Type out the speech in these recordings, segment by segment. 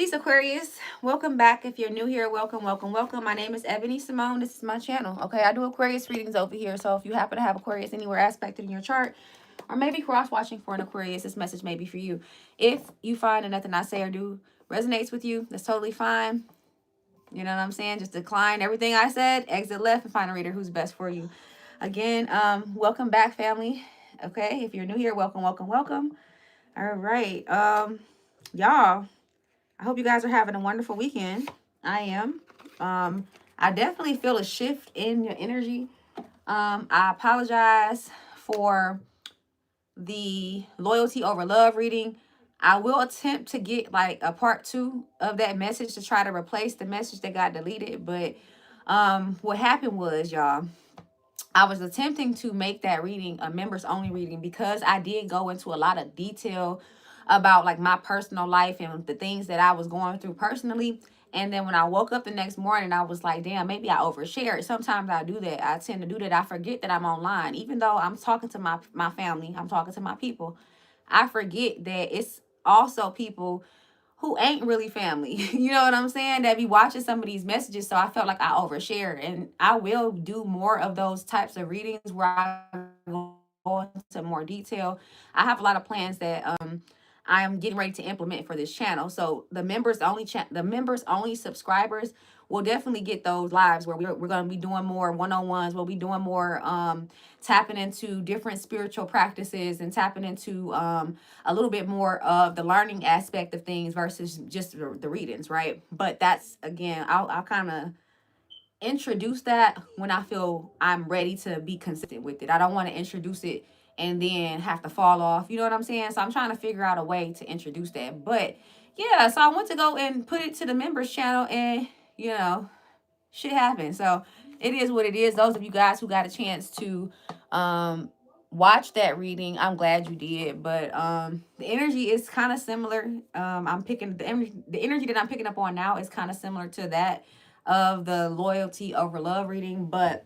Peace, Aquarius. Welcome back. If you're new here, welcome, welcome, welcome. My name is Ebony Simone. This is my channel. Okay, I do Aquarius readings over here. So if you happen to have Aquarius anywhere aspected in your chart, or maybe cross-watching for an Aquarius, this message may be for you. If you find that nothing I say or do resonates with you, that's totally fine. You know what I'm saying? Just decline everything I said, exit left, and find a reader who's best for you. Again, welcome back, family. Okay, if you're new here, welcome, welcome, welcome. All right, y'all. I hope you guys are having a wonderful weekend. I am. I definitely feel a shift in your energy. I apologize for the loyalty over love reading. I will attempt to get like a part 2 of that message to try to replace the message that got deleted. But what happened was, y'all, I was attempting to make that reading a members only reading because I did go into a lot of detail about like my personal life and the things that I was going through personally. And then when I woke up the next morning, I was like, damn, maybe I overshared. Sometimes I do that. I tend to do that. I forget that I'm online. Even though I'm talking to my family, I'm talking to my people, I forget that it's also people who ain't really family. You know what I'm saying? That be watching some of these messages. So I felt like I overshare. And I will do more of those types of readings where I go into more detail. I have a lot of plans that I am getting ready to implement for this channel. So the members only subscribers will definitely get those lives where we're going to be doing more one-on-ones. We'll be doing more tapping into different spiritual practices and tapping into a little bit more of the learning aspect of things versus just the readings, right? But that's, again, I'll kind of introduce that when I feel I'm ready to be consistent with it. I don't want to introduce it and then have to fall off. You know what I'm saying? So I'm trying to figure out a way to introduce that. But yeah, so I went to go and put it to the members channel, and shit happened. So it is what it is. Those of you guys who got a chance to watch that reading, I'm glad you did. But the energy is kind of similar. I'm picking the energy that I'm picking up on now is kind of similar to that of the loyalty over love reading, but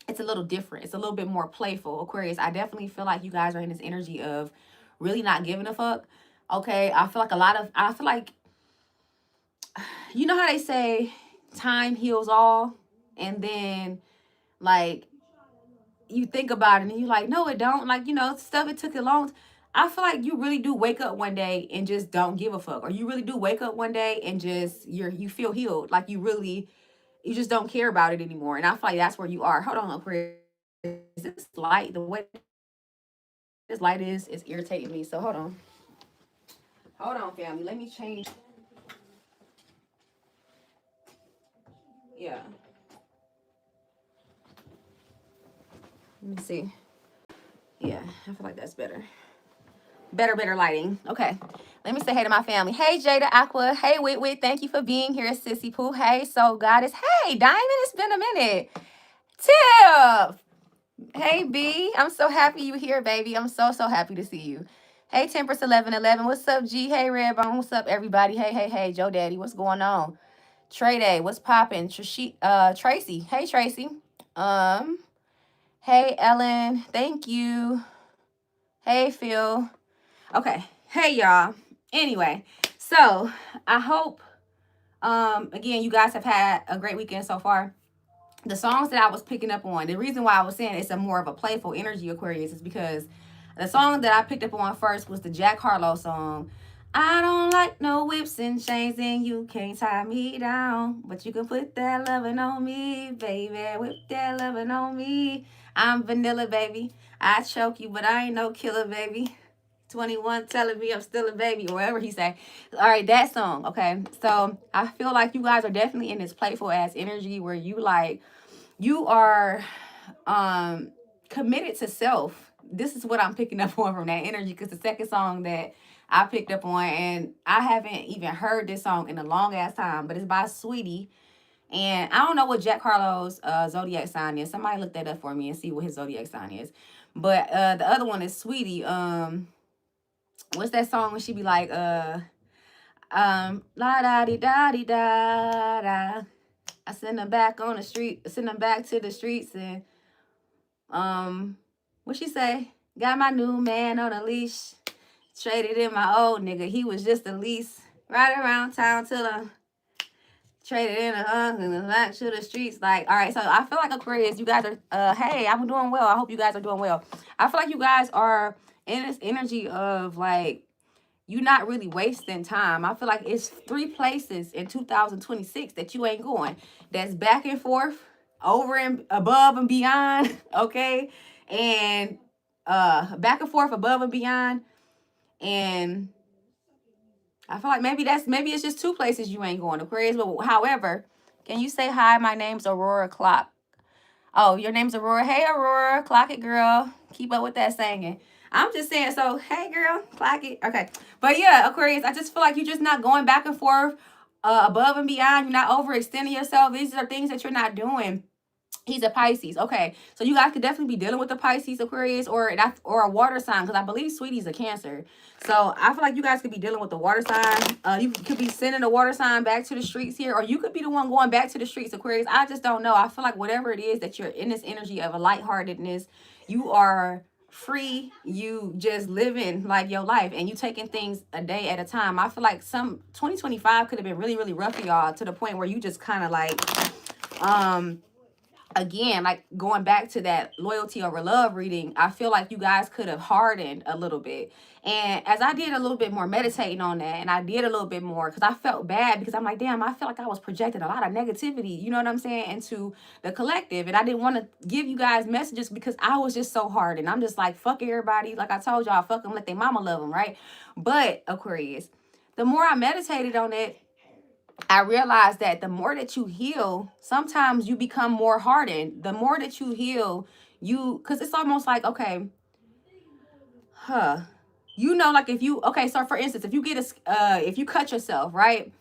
it's a little different. It's a little bit more playful. Aquarius, I definitely feel like you guys are in this energy of really not giving a fuck. Okay, I feel like, you know how they say time heals all, and then like you think about it and you like, no, it don't. Like, stuff, it took a long I feel like you really do wake up one day and just don't give a fuck. Or you really do wake up one day and just you feel healed. Like you just don't care about it anymore. And I feel like that's where you are. Hold on, Aquarius. This light, the way this light is irritating me. So hold on. Hold on, family. Let me change. Yeah. Let me see. Yeah, I feel like that's better. Better lighting. Okay. Let me say hey to my family. Hey, Jada Aqua. Hey, Wit. Thank you for being here, Sissy Pooh. Hey, Soul Goddess. Hey, Diamond. It's been a minute. Tiff. Hey, B. I'm so happy you here, baby. I'm so happy to see you. Hey, Temperance 1111. What's up, G? Hey, Redbone. What's up, everybody? Hey, Joe Daddy. What's going on? Trey Day. What's popping? Tracy. Hey, Tracy. Hey, Ellen. Thank you. Hey, Phil. Okay. Hey, y'all. Anyway, so I hope, again, you guys have had a great weekend so far. The songs that I was picking up on, the reason why I was saying it's a more of a playful energy, Aquarius, is because the song that I picked up on first was the Jack Harlow song. I don't like no whips and chains, and you can't tie me down, but you can put that loving on me, baby. Whip that loving on me. I'm vanilla, baby. I choke you, but I ain't no killer, baby. 21 telling me I'm still a baby, or whatever he say. All right, that song. Okay, so I feel like you guys are definitely in this playful ass energy where you are committed to self. This is what I'm picking up on from that energy, because the second song that I picked up on, and I haven't even heard this song in a long ass time, but it's by Sweetie. And I don't know what Jack Harlow's zodiac sign is. Somebody look that up for me and see what his zodiac sign is. But the other one is Sweetie. What's that song when she be like, la da di da di da da. I send them back on the street, send them back to the streets, and what she say? Got my new man on a leash, traded in my old nigga. He was just a lease. Right around town till I'm traded in the back to the streets. Like, all right, so I feel like Aquarius, you guys are hey, I'm doing well. I hope you guys are doing well. I feel like you guys are in this energy of like you not really wasting time. I feel like it's 3 places in 2026 that you ain't going. That's back and forth, over and above and beyond, okay? And back and forth, above and beyond. And I feel like maybe it's just 2 places you ain't going, Aquarius. But however, can you say hi? My name's Aurora Clock. Oh, your name's Aurora. Hey, Aurora, clock it, girl. Keep up with that singing. I'm just saying, so, hey, girl, clock it. Okay. But yeah, Aquarius, I just feel like you're just not going back and forth, above and beyond. You're not overextending yourself. These are things that you're not doing. He's a Pisces. Okay. So you guys could definitely be dealing with the Pisces, Aquarius, or a water sign, because I believe Sweetie's a Cancer. So I feel like you guys could be dealing with the water sign. You could be sending the water sign back to the streets here, or you could be the one going back to the streets, Aquarius. I just don't know. I feel like whatever it is that you're in this energy of a lightheartedness, you are free, you just living like your life, and you taking things a day at a time. I feel like some 2025 could have been really, really rough for y'all, to the point where you just kind of like again, like going back to that loyalty over love reading, I feel like you guys could have hardened a little bit. And as I did a little bit more meditating on that, and I did a little bit more, because I felt bad, because I'm like, damn, I feel like I was projecting a lot of negativity, you know what I'm saying, into the collective. And I didn't want to give you guys messages because I was just so hard. And I'm just like, fuck everybody. Like I told y'all, fuck them, let their mama love them, right? But Aquarius, the more I meditated on it, I realized that the more that you heal, sometimes you become more hardened. The more that you heal, because it's almost like, okay, like if you, okay, so for instance, if you get if you cut yourself, right?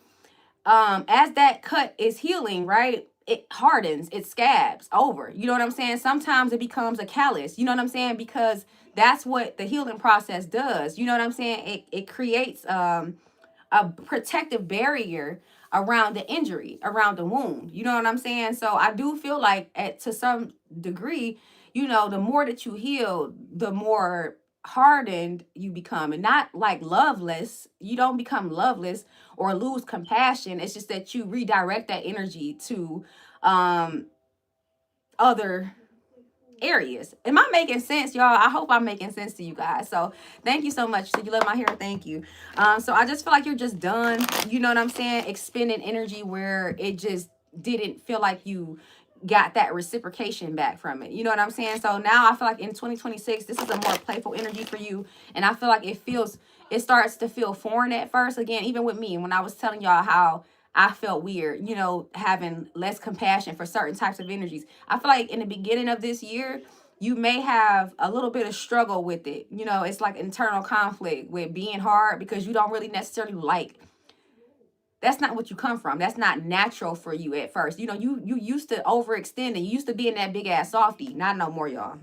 As that cut is healing, right? It hardens, it scabs over. You know what I'm saying? Sometimes it becomes a callus. You know what I'm saying? Because that's what the healing process does. You know what I'm saying? It creates a protective barrier around the injury, around the wound. You know what I'm saying? So I do feel like to some degree, the more that you heal, the more hardened you become, and not like loveless. You don't become loveless or lose compassion. It's just that you redirect that energy to other areas. Am I making sense, y'all? I hope I'm making sense to you guys. So thank you so much. So you love my hair. Thank you. So I just feel like you're just done. You know what I'm saying? Expending energy where it just didn't feel like you got that reciprocation back from it. You know what I'm saying? So now I feel like in 2026, this is a more playful energy for you. And I feel like it starts to feel foreign at first. Again, even with me, when I was telling y'all how I felt weird, having less compassion for certain types of energies. I feel like in the beginning of this year, you may have a little bit of struggle with it. It's like internal conflict with being hard, because you don't really necessarily like, that's not what you come from. That's not natural for you at first. You used to overextend, and you used to be in that big ass softy. Not no more, y'all.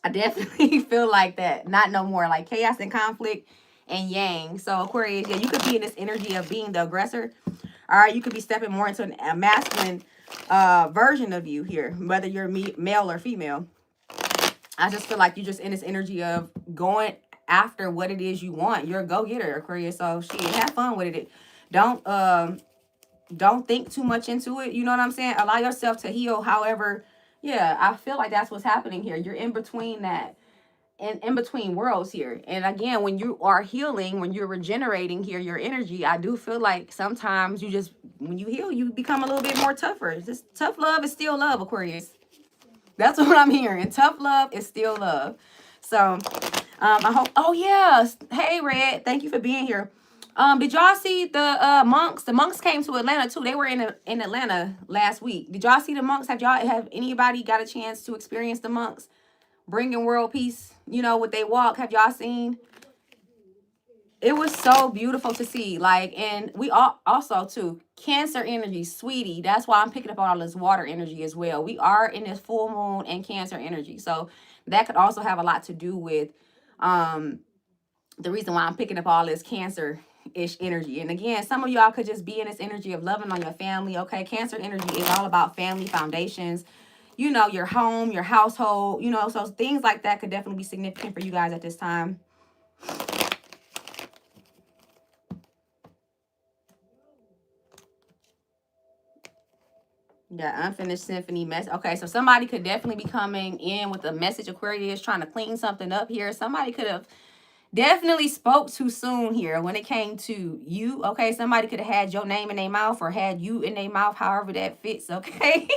I definitely feel like that. Not no more. Like chaos and conflict and yang. So Aquarius, yeah, you could be in this energy of being the aggressor. All right, you could be stepping more into a masculine version of you here, whether you're male or female. I just feel like you're just in this energy of going after what it is you want. You're a go-getter, Aquarius. So shit, have fun with it. Don't think too much into it. You know what I'm saying? Allow yourself to heal. However, yeah, I feel like that's what's happening here. You're in between that. And in between worlds here. And again, when you are healing, when you're regenerating here, your energy, I do feel like sometimes when you heal, you become a little bit more tougher. Just tough love is still love, Aquarius. That's what I'm hearing. Tough love is still love. So I hope, oh yeah. Hey Red, thank you for being here. Did y'all see the monks? The monks came to Atlanta too. They were in Atlanta last week. Did y'all see the monks? Have anybody got a chance to experience the monks bringing world peace? What they walk. Have y'all seen? It was so beautiful to see. Like, and we also too, Cancer energy, Sweetie. That's why I'm picking up on all this water energy as well. We are in this full moon and Cancer energy, so that could also have a lot to do with the reason why I'm picking up all this Cancer-ish energy. And again, some of y'all could just be in this energy of loving on your family. Okay, Cancer energy is all about family foundations. Your home, your household, so things like that could definitely be significant for you guys at this time. Yeah, unfinished symphony mess. Okay, so somebody could definitely be coming in with a message, Aquarius, trying to clean something up here. Somebody could have definitely spoke too soon here when it came to you. Okay, somebody could have had your name in their mouth or had you in their mouth, however that fits. Okay.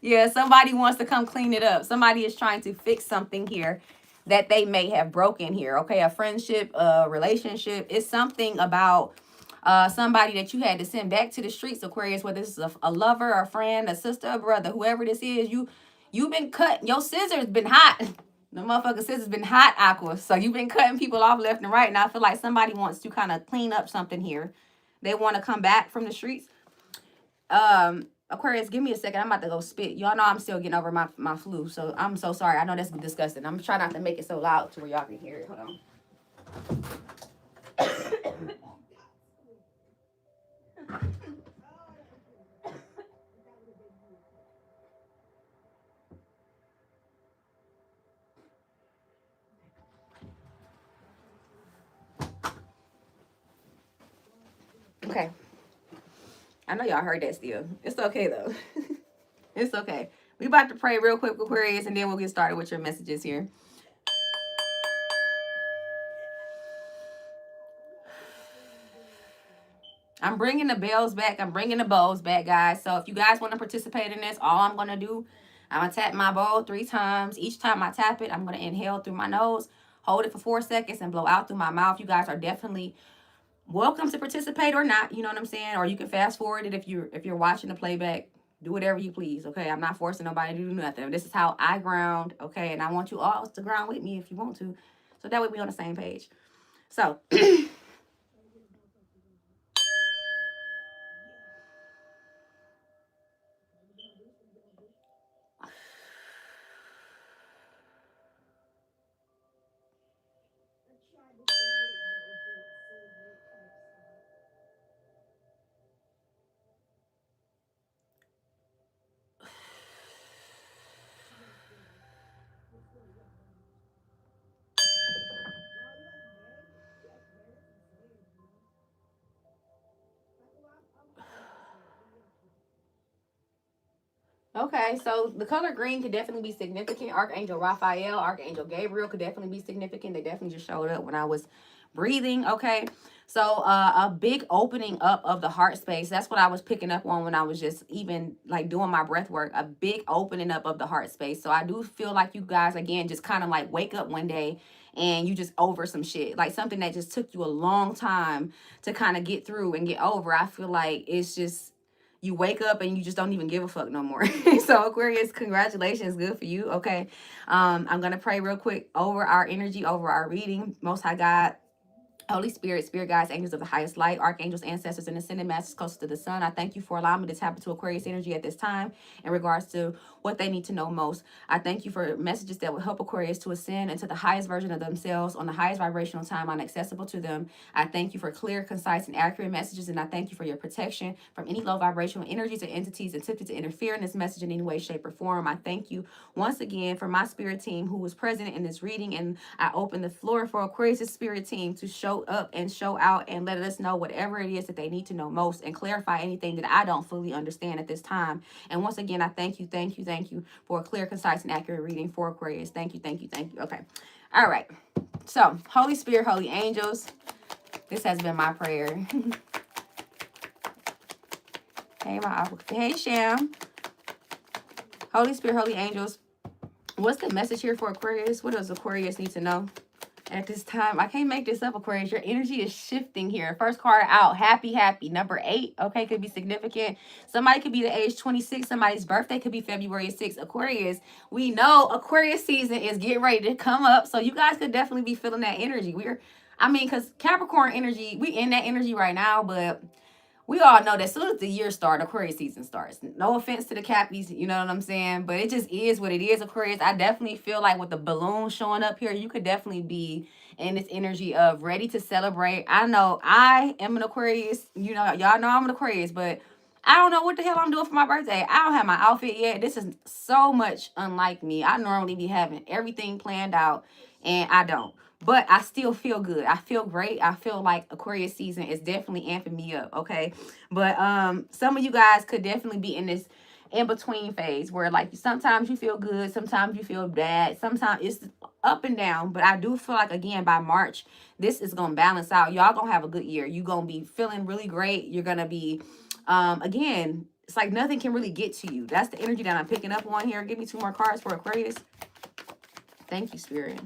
Yeah, somebody wants to come clean it up. Somebody is trying to fix something here that they may have broken here. Okay, a friendship, a relationship. It's something about somebody that you had to send back to the streets, Aquarius, whether this is a lover, a friend, a sister, a brother, whoever this is. You've been cut. Your scissors been hot. The motherfucker scissors been hot, Aqua. So you've been cutting people off left and right. And I feel like somebody wants to kind of clean up something here. They want to come back from the streets. Aquarius, give me a second. I'm about to go spit. Y'all know I'm still getting over my flu. So I'm so sorry. I know that's disgusting. I'm trying not to make it so loud to where y'all can hear it. Hold on. Okay. I know y'all heard that still. It's okay though. It's okay. We about to pray real quick, Aquarius, and then we'll get started with your messages here. I'm bringing the bells back. I'm bringing the bowls back, guys. So if you guys want to participate in this, all I'm going to do, I'm going to tap my bowl 3 times. Each time I tap it, I'm going to inhale through my nose, hold it for 4 seconds, and blow out through my mouth. You guys are definitely welcome to participate or not. You know what I'm saying? Or you can fast forward it if you're watching the playback. Do whatever you please, okay? I'm not forcing nobody to do nothing. This is how I ground, okay? And I want you all to ground with me if you want to. So that way we on the same page. So... Okay, so the color green could definitely be significant. Archangel Raphael, Archangel Gabriel could definitely be significant. They definitely just showed up when I was breathing. Okay, so a big opening up of the heart space. That's what I was picking up on when I was just even like doing my breath work. A big opening up of the heart space. So I do feel like you guys, again, just kind of like wake up one day and you just over some shit. Like something that just took you a long time to kind of get through and get over. I feel like it's just you wake up and you just don't even give a fuck no more. So Aquarius, congratulations, good for you. Okay, I'm gonna pray real quick over our energy, over our reading. Most High God, Holy Spirit, Spirit guides, angels of the highest light, archangels, ancestors, and ascended masters closest to the sun. I thank you for allowing me to tap into Aquarius energy at this time in regards to what they need to know most. I thank you for messages that will help Aquarius to ascend into the highest version of themselves on the highest vibrational timeline accessible to them. I thank you for clear, concise, and accurate messages, and I thank you for your protection from any low vibrational energies or entities attempting to interfere in this message in any way, shape, or form. I thank you once again for my spirit team who was present in this reading, and I open the floor for Aquarius' spirit team to show up and show out and let us know whatever it is that they need to know most and clarify anything that I don't fully understand at this time. And once again, I thank you for a clear, concise, and accurate reading for Aquarius. Thank you. Okay. All right. So, Holy Spirit, holy angels, this has been my prayer. Hey, Sham. Holy Spirit, holy angels, what's the message here for Aquarius? What does Aquarius need to know at this time? I can't make this up, Aquarius. Your energy is shifting here. First card out, happy. Number 8, okay, could be significant. Somebody could be the age 26. Somebody's birthday could be February 6th. Aquarius, we know Aquarius season is getting ready to come up. So you guys could definitely be feeling that energy. Because Capricorn energy, we in that energy right now, but we all know that as soon as the year starts, Aquarius season starts. No offense to the Cappies, you know what I'm saying? But it just is what it is, Aquarius. I definitely feel like with the balloon showing up here, you could definitely be in this energy of ready to celebrate. I know I am an Aquarius. You know, y'all know I'm an Aquarius, but I don't know what the hell I'm doing for my birthday. I don't have my outfit yet. This is so much unlike me. I normally be having everything planned out, and I don't. But I still feel good. I feel great. I feel like Aquarius season is definitely amping me up, okay? But some of you guys could definitely be in this in between phase where like sometimes you feel good, sometimes you feel bad, sometimes it's up and down. But I do feel like again by March, this is gonna balance out. Y'all gonna have a good year. You're gonna be feeling really great. You're gonna be again, it's like nothing can really get to you. That's the energy that I'm picking up on here. Give me 2 more cards for Aquarius. Thank you, Spirit.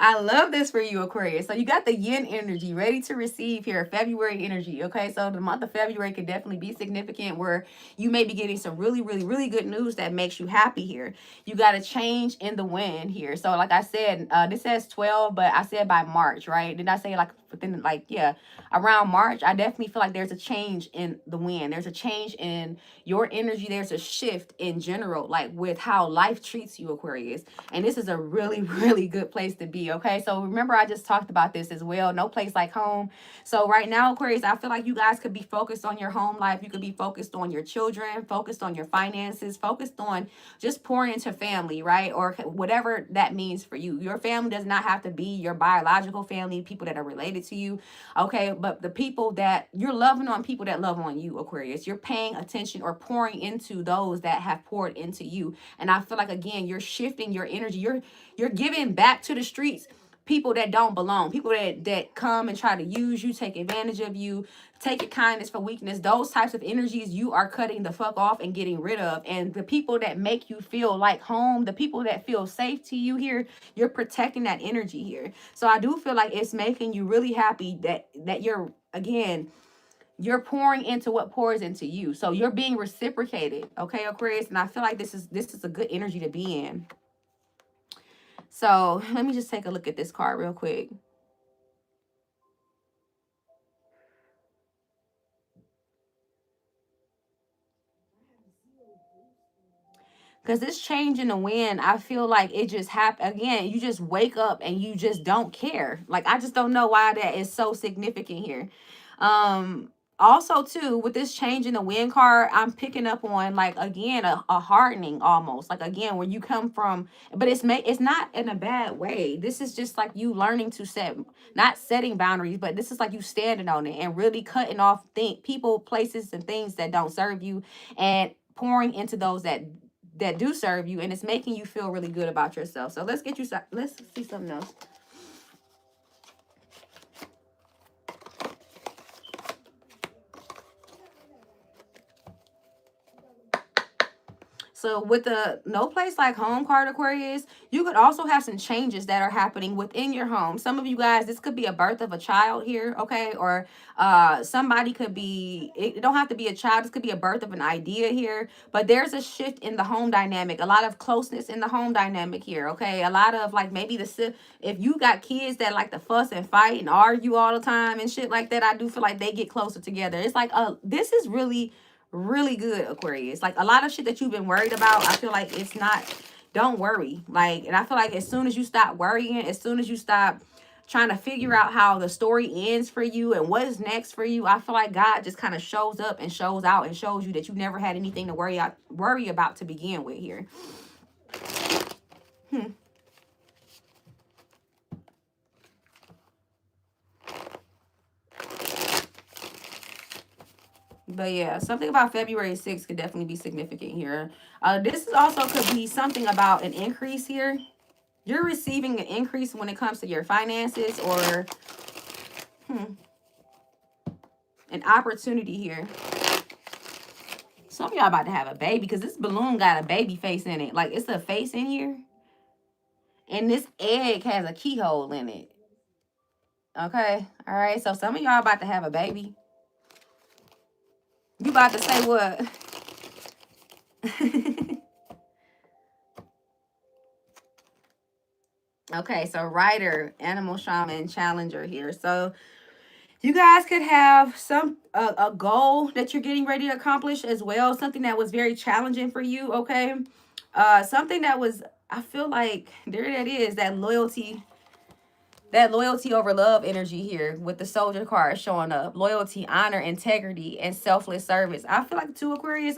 I love this for you, Aquarius. So you got the yin energy ready to receive here, February energy. Okay, so the month of February could definitely be significant where you may be getting some really, really, really good news that makes you happy here. You got a change in the wind here. So like I said, this says 12, but I said by March, right? Did I say like within like, yeah, around March? I definitely feel like there's a change in the wind. There's a change in your energy. There's a shift in general, like with how life treats you, Aquarius. And this is a really, really good place to be, okay? So remember, I just talked about this as well. No place like home. So right now, Aquarius, I feel like you guys could be focused on your home life. You could be focused on your children, focused on your finances, focused on just pouring into family, right? Or whatever that means for you. Your family does not have to be your biological family, people that are related to you, okay? But the people that you're loving on, people that love on you, Aquarius. You're paying attention or pouring into those that have poured into you. And I feel like, again, you're shifting your energy. You're giving back to the streets people that don't belong, people that come and try to use you, take advantage of you, take it kindness for weakness. Those types of energies you are cutting the fuck off and getting rid of. And the people that make you feel like home, the people that feel safe to you here, you're protecting that energy here. So I do feel like it's making you really happy that you're, again, you're pouring into what pours into you. So you're being reciprocated, okay, Aquarius? And I feel like this is a good energy to be in. So let me just take a look at this card real quick. Because this change in the wind, I feel like it just happened again. You just wake up and you just don't care. Like, I just don't know why that is so significant here. Also too, with this change in the wind card, I'm picking up on like again a hardening almost. Like again, where you come from, but it's not in a bad way. This is just like you learning to set, not setting boundaries, but this is like you standing on it and really cutting off people, places, and things that don't serve you, and pouring into those that do serve you, and it's making you feel really good about yourself. So let's see something else. So with the no place like home card, Aquarius, you could also have some changes that are happening within your home. Some of you guys, this could be a birth of a child here, okay? Or somebody could be, it don't have to be a child. This could be a birth of an idea here. But there's a shift in the home dynamic. A lot of closeness in the home dynamic here, okay? A lot of like maybe if you got kids that like to fuss and fight and argue all the time and shit like that, I do feel like they get closer together. It's like, this is really good, Aquarius. Like a lot of shit that you've been worried about, I feel like it's not, don't worry. Like, and I feel like as soon as you stop worrying, as soon as you stop trying to figure out how the story ends for you and what is next for you, I feel like God just kind of shows up and shows out and shows you that you never had anything to worry about to begin with here. But yeah, something about February 6th could definitely be significant here. This is also could be something about an increase here. You're receiving an increase when it comes to your finances, or an opportunity here. Some of y'all about to have a baby because this balloon got a baby face in it. Like, it's a face in here. And this egg has a keyhole in it. Okay. All right. So some of y'all about to have a baby. You about to say what? Okay. So writer, animal shaman, challenger here. So you guys could have a goal that you're getting ready to accomplish as well. Something that was very challenging for you. Okay. Something that was, I feel like there that is, that loyalty over love energy here with the soldier card showing up. Loyalty, honor, integrity, and selfless service. I feel like, too, Aquarius,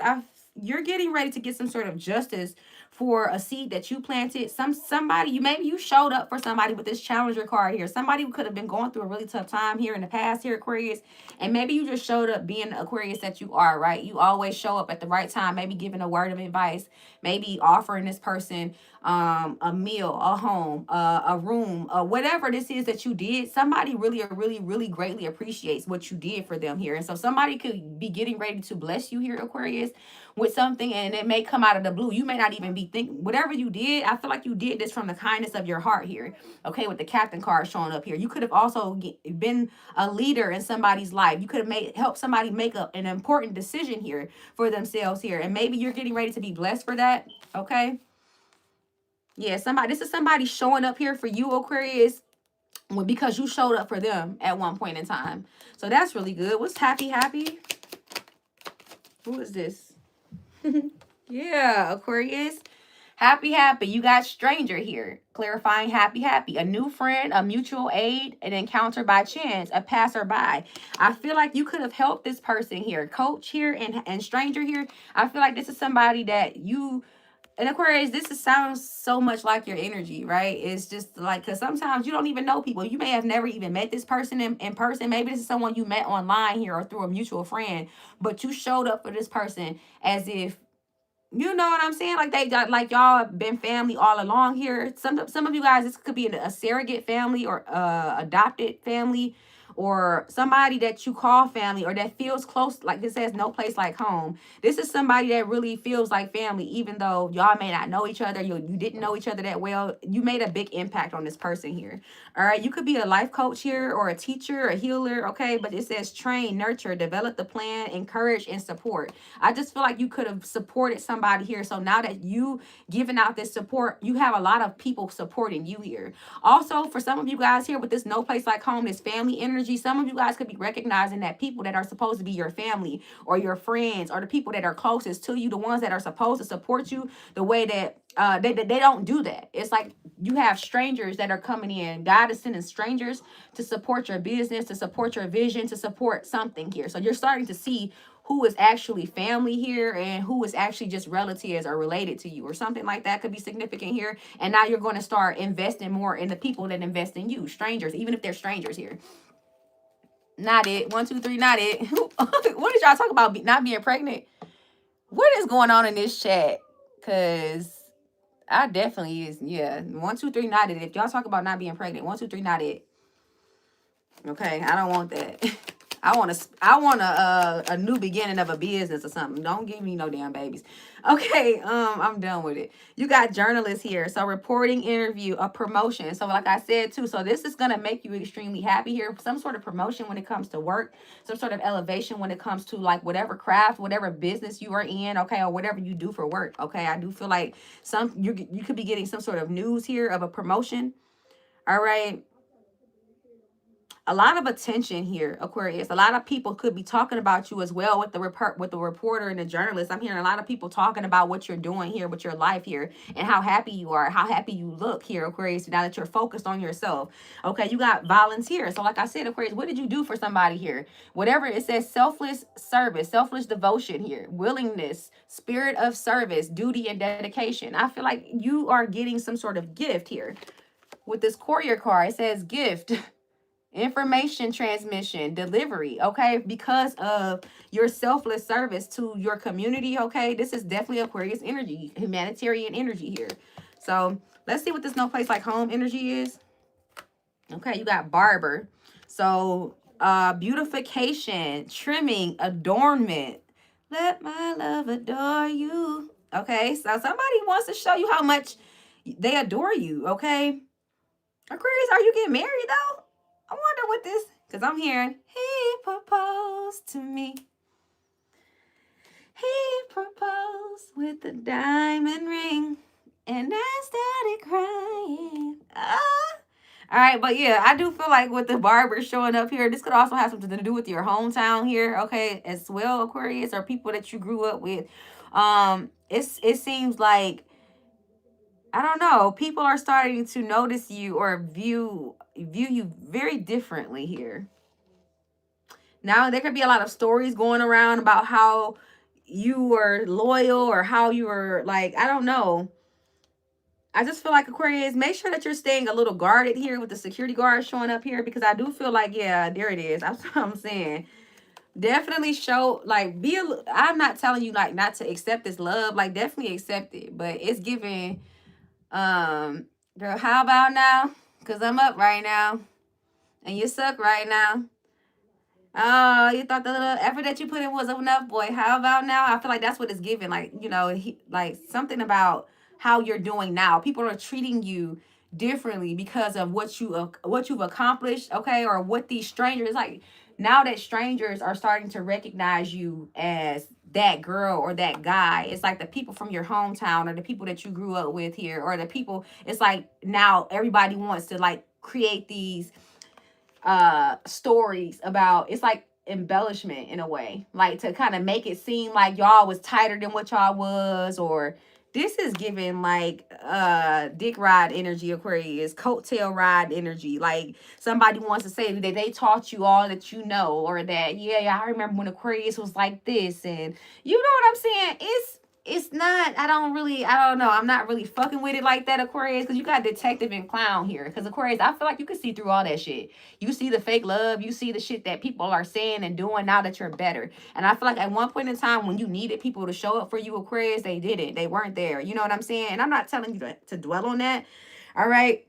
you're getting ready to get some sort of justice for a seed that you planted. Somebody, maybe you showed up for somebody with this challenger card here. Somebody who could have been going through a really tough time here in the past here, Aquarius. And maybe you just showed up being the Aquarius that you are, right? You always show up at the right time, maybe giving a word of advice, maybe offering this person a meal, a home, a room, whatever this is that you did. Somebody really greatly appreciates what you did for them here. And so somebody could be getting ready to bless you here, Aquarius, with something, and it may come out of the blue. You may not even be thinking whatever you did. I feel like you did this from the kindness of your heart here. Okay, with the captain card showing up here. You could have also been a leader in somebody's life. You could have helped somebody make an important decision here for themselves here. And maybe you're getting ready to be blessed for that. Okay. Yeah, this is somebody showing up here for you, Aquarius, because you showed up for them at one point in time. So that's really good. What's happy? Who is this? Yeah, Aquarius. Happy. You got stranger here. Clarifying happy. A new friend, a mutual aid, an encounter by chance, a passerby. I feel like you could have helped this person here. Coach here and stranger here. I feel like this is somebody that you... And Aquarius, sounds so much like your energy, right? It's just like, because sometimes you don't even know people. You may have never even met this person in person. Maybe this is someone you met online here or through a mutual friend, but you showed up for this person as if, you know what I'm saying? Like they got, like y'all have been family all along here. Some of you guys, this could be a surrogate family or adopted family, or somebody that you call family or that feels close. Like it says, no place like home. This is somebody that really feels like family, even though y'all may not know each other. You didn't know each other that well. You made a big impact on this person here. All right. You could be a life coach here or a teacher, a healer. Okay. But it says train, nurture, develop the plan, encourage, and support. I just feel like you could have supported somebody here. So now that you giving out this support, you have a lot of people supporting you here. Also, for some of you guys here with this no place like home, this family energy, some of you guys could be recognizing that people that are supposed to be your family or your friends or the people that are closest to you, the ones that are supposed to support you, the way that they don't do that. It's like you have strangers that are coming in. God is sending strangers to support your business, to support your vision, to support something here. So you're starting to see who is actually family here and who is actually just relatives or related to you or something like that could be significant here. And now you're going to start investing more in the people that invest in you, strangers, even if they're strangers here. Not it. 1, 2, 3, not it. What did y'all talk about not being pregnant? What is going on in this chat? Because I definitely is. Yeah. 1, 2, 3, not it. If y'all talk about not being pregnant, 1, 2, 3, not it. Okay. I don't want that. I want a new beginning of a business or something. Don't give me no damn babies. Okay, I'm done with it. You got journalists here. So reporting, interview, a promotion. So like I said too, so this is gonna make you extremely happy here. Some sort of promotion when it comes to work, some sort of elevation when it comes to like whatever craft, whatever business you are in, okay, or whatever you do for work. Okay, I do feel like you could be getting some sort of news here of a promotion. All right. A lot of attention here, Aquarius. A lot of people could be talking about you as well with the reporter and the journalist. I'm hearing a lot of people talking about what you're doing here with your life here and how happy you are, how happy you look here, Aquarius, now that you're focused on yourself. Okay, you got volunteer. So like I said, Aquarius, what did you do for somebody here? Whatever it says, selfless service, selfless devotion here, willingness, spirit of service, duty, and dedication. I feel like you are getting some sort of gift here. With this courier card, it says gift. Information transmission, delivery, okay, because of your selfless service to your community. Okay, this is definitely Aquarius energy, humanitarian energy here. So let's see what this no place like home energy is. Okay, you got barber. So beautification, trimming, adornment. Let my love adore you. Okay, so somebody wants to show you how much they adore you. Okay, Aquarius, are you getting married though? I wonder what this, because I'm hearing, he proposed to me. He proposed with a diamond ring, and I started crying. All right, but yeah, I do feel like with the barber showing up here, this could also have something to do with your hometown here, okay, as well, Aquarius, or people that you grew up with. It seems like, I don't know, people are starting to notice you or view you very differently here. Now, there could be a lot of stories going around about how you were loyal or how you were like, I don't know. I just feel like Aquarius, make sure that you're staying a little guarded here with the security guard showing up here, because I do feel like, yeah, there it is. That's what I'm saying. Definitely show, like, I'm not telling you like not to accept this love, like definitely accept it, but it's giving, girl, how about now? Because I'm up right now and you suck right now. Oh, you thought the little effort that you put in was enough, boy. How about now? I feel like that's what it's giving. Like, like something about how you're doing now. People are treating you differently because of what you've accomplished, okay? Or what these strangers, like, now that strangers are starting to recognize you as that girl or that guy. It's like the people from your hometown or the people that you grew up with here, or the people, it's like now everybody wants to like create these stories about, it's like embellishment in a way, like to kind of make it seem like y'all was tighter than what y'all was. Or this is giving like dick ride energy, Aquarius, coattail ride energy, like somebody wants to say that they taught you all that you know, or that, yeah, I remember when Aquarius was like this, and you know what I'm saying. It's not, I don't know, I'm not really fucking with it like that, Aquarius, because you got detective and clown here. Because Aquarius, I feel like you can see through all that shit. You see the fake love. You see the shit that people are saying and doing now that you're better. And I feel like at one point in time when you needed people to show up for you, Aquarius, they didn't. They weren't there. You know what I'm saying? And I'm not telling you to dwell on that. All right.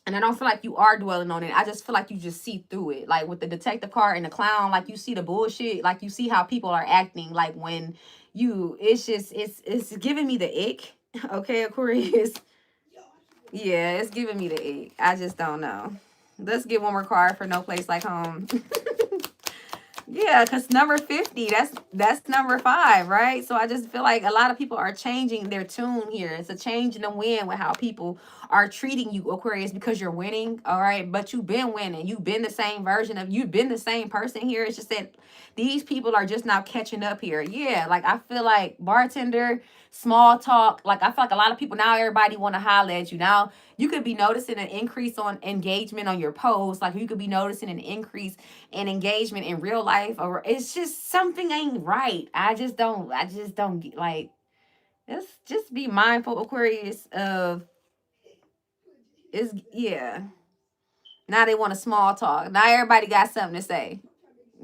And I don't feel like you are dwelling on it. I just feel like you just see through it. Like with the detective card and the clown, like you see the bullshit. Like you see how people are acting. Like when it's just, it's giving me the ick. Okay, Aquarius. Yeah, it's giving me the ick. I just don't know. Let's get one more card for No Place Like Home. Yeah, because number 50, that's number 5, right? So I just feel like a lot of people are changing their tune here. It's a change in the wind with how people are treating you, Aquarius, because you're winning, all right? But you've been winning. You've been the same person here. It's just that these people are just now catching up here. Yeah, like I feel like bartender, small talk. Like I feel like a lot of people now, everybody want to holler at you. Now you could be noticing an increase on engagement on your posts. Like you could be noticing an increase in engagement in real life, or it's just something ain't right. I just don't get, like, let's just be mindful, Aquarius, of, is, yeah. Now they want a small talk. Now everybody got something to say.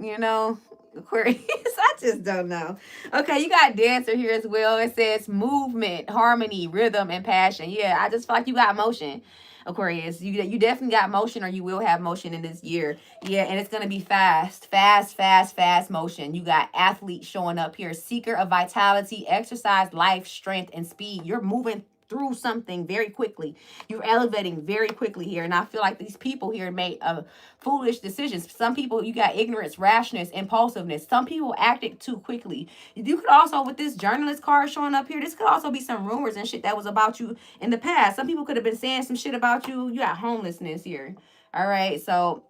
You know, Aquarius. I just don't know. Okay, you got dancer here as well. It says movement, harmony, rhythm, and passion. Yeah, I just feel like you got motion, Aquarius. You definitely got motion, or you will have motion in this year. Yeah, and it's gonna be fast motion. You got athletes showing up here, seeker of vitality, exercise, life, strength, and speed. You're moving through something very quickly. You're elevating very quickly here. And I feel like these people here made foolish decisions. Some people, you got ignorance, rashness, impulsiveness. Some people acted too quickly. You could also, with this journalist card showing up here, this could also be some rumors and shit that was about you in the past. Some people could have been saying some shit about you. You got homelessness here. All right. So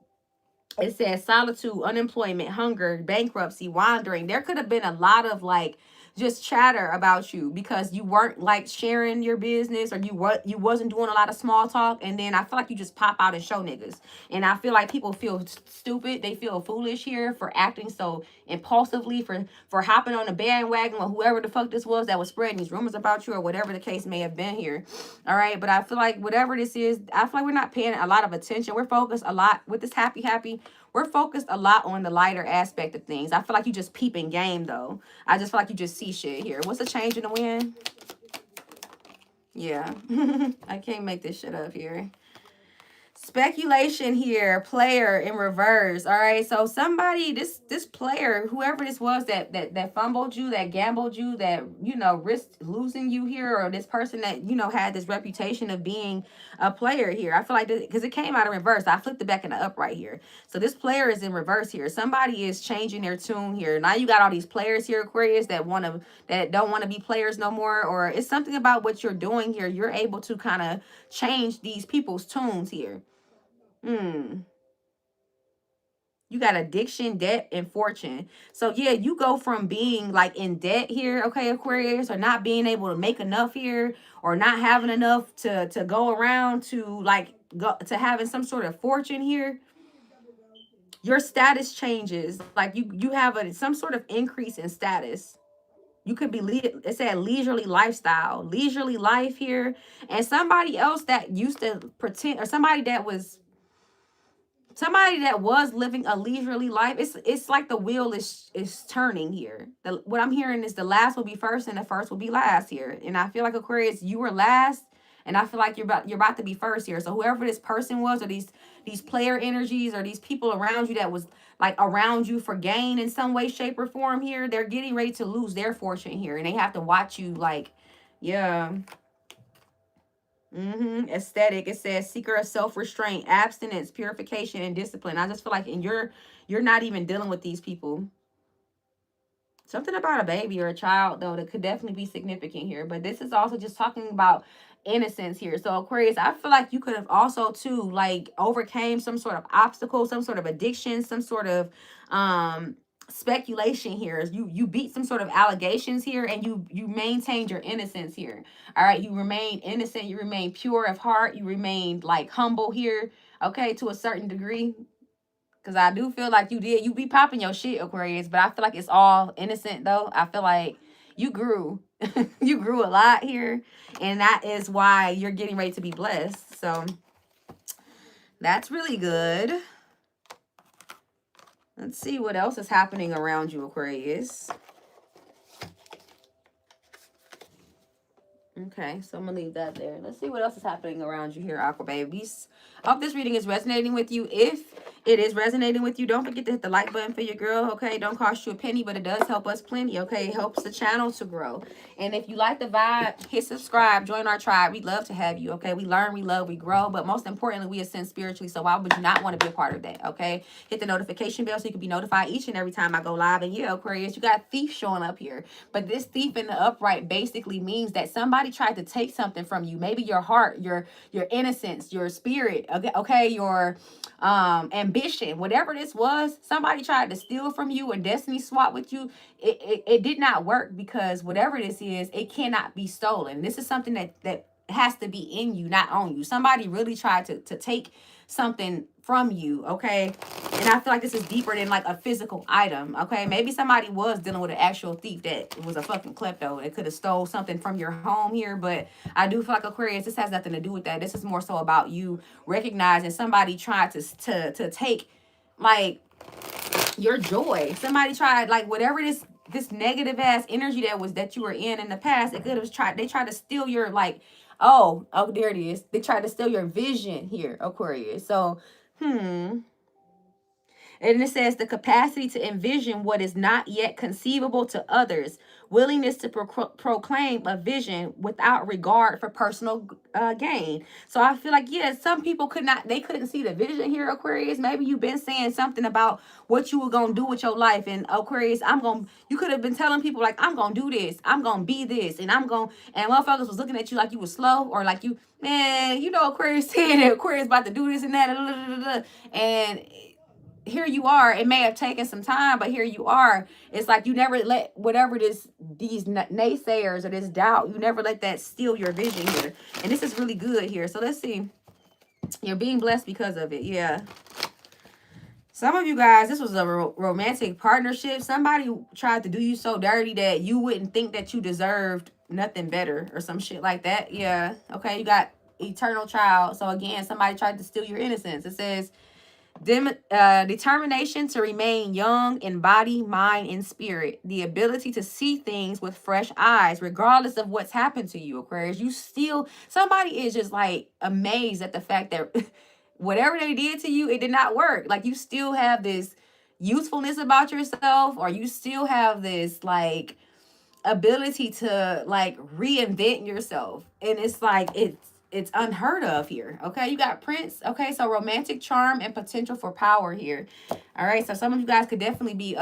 it says solitude, unemployment, hunger, bankruptcy, wandering. There could have been a lot of like just chatter about you because you weren't like sharing your business, or you wasn't doing a lot of small talk, and then I feel like you just pop out and show niggas. And I feel like people feel stupid, they feel foolish here for acting so impulsively, for hopping on the bandwagon with whoever the fuck this was that was spreading these rumors about you, or whatever the case may have been here. All right, but I feel like whatever this is, I feel like we're not paying a lot of attention. We're focused a lot with this happy. We're focused a lot on the lighter aspect of things. I feel like you just peeping game though. I just feel like you just see shit here. What's the change in the wind? Yeah. I can't make this shit up here. Speculation here, player in reverse. All right, so somebody, this player, whoever this was that fumbled you, that gambled you, that risked losing you here, or this person that had this reputation of being a player here. I feel like because it came out in reverse, I flipped it back in the upright here. So this player is in reverse here. Somebody is changing their tune here. Now you got all these players here, Aquarius, that don't want to be players no more, or it's something about what you're doing here. You're able to kind of change these people's tunes here. You got addiction, debt, and fortune. So yeah, you go from being like in debt here, okay, Aquarius, or not being able to make enough here, or not having enough to go around, to like go to having some sort of fortune here. Your status changes. Like you have some sort of increase in status. You could be, it said leisurely lifestyle, leisurely life here. And somebody else that used to pretend, or somebody that was living a leisurely life, it's like the wheel is turning here. What I'm hearing is the last will be first and the first will be last here. And I feel like, Aquarius, you were last, and I feel like you're about to be first here. So whoever this person was, or these player energies, or these people around you that was like around you for gain in some way, shape, or form here, they're getting ready to lose their fortune here, and they have to watch you like, yeah. Aesthetic. It says seeker of self-restraint, abstinence, purification, and discipline. I just feel like you're not even dealing with these people. Something about a baby or a child, though, that could definitely be significant here. But this is also just talking about innocence here. So Aquarius, I feel like you could have also too like overcame some sort of obstacle, some sort of addiction, some sort of speculation here. You beat some sort of allegations here, and you maintained your innocence here. All right, you remain innocent, you remain pure of heart, you remain like humble here, okay, to a certain degree. Because I do feel like you be popping your shit, Aquarius, but I feel like it's all innocent though. I feel like you grew. You grew a lot here, and that is why you're getting ready to be blessed. So that's really good. Let's see what else is happening around you, Aquarius. Okay, so I'm going to leave that there. Let's see what else is happening around you here, Aqua Babies. I hope this reading is resonating with you. If it is resonating with you, don't forget to hit the like button for your girl, okay? Don't cost you a penny, but it does help us plenty, okay? It helps the channel to grow. And if you like the vibe, hit subscribe, join our tribe. We'd love to have you, okay? We learn, we love, we grow, but most importantly, we ascend spiritually, so why would you not want to be a part of that, okay? Hit the notification bell so you can be notified each and every time I go live. And yeah, Aquarius, you got thief showing up here. But this thief in the upright basically means that somebody tried to take something from you. Maybe your heart, your innocence, your spirit, okay, your ambition, whatever this was, somebody tried to steal from you or destiny swap with you. It did not work, because whatever this is, it cannot be stolen. This is something that has to be in you, not on you. Somebody really tried to take something from you, okay? And I feel like this is deeper than like a physical item, okay? Maybe somebody was dealing with an actual thief that was a fucking klepto. It could have stole something from your home here, but I do feel like, Aquarius, this has nothing to do with that. This is more so about you recognizing somebody tried to take like your joy. Somebody tried, like, whatever this negative ass energy that you were in the past, it could have they tried to steal your like, oh, there it is. They tried to steal your vision here, Aquarius. So and it says the capacity to envision what is not yet conceivable to others, willingness to proclaim a vision without regard for personal gain. So I feel like, yeah, some people they couldn't see the vision here, Aquarius. Maybe you've been saying something about what you were going to do with your life. And Aquarius, you could have been telling people like, I'm going to do this, I'm going to be this, and and motherfuckers was looking at you like you were slow, or like you, man, you know, Aquarius saying that Aquarius about to do this and that, and here you are. It may have taken some time, but here you are. It's like you never let whatever these naysayers or this doubt, you never let that steal your vision here. And this is really good here. So let's see. You're being blessed because of it. Yeah. Some of you guys, this was a romantic partnership. Somebody tried to do you so dirty that you wouldn't think that you deserved nothing better or some shit like that. Yeah. Okay. You got eternal child. So again, somebody tried to steal your innocence. It says, determination to remain young in body, mind, and spirit. The ability to see things with fresh eyes, regardless of what's happened to you, Aquarius. Somebody is just like amazed at the fact that whatever they did to you, it did not work. Like, you still have this youthfulness about yourself, or you still have this like ability to like reinvent yourself. And it's like, it's unheard of here. Okay, you got Prince. Okay, so romantic charm and potential for power here. All right, so some of you guys could definitely be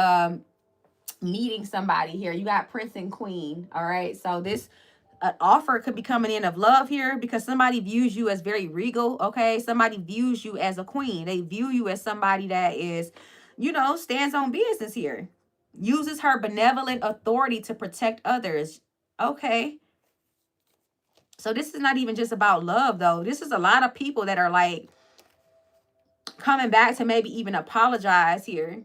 meeting somebody here. You got Prince and Queen. All right, so this offer could be coming in of love here, because somebody views you as very regal. Okay, somebody views you as a queen. They view you as somebody that is, you know, stands on business here, uses her benevolent authority to protect others. Okay, so this is not even just about love, though. This is a lot of people that are like coming back to maybe even apologize here.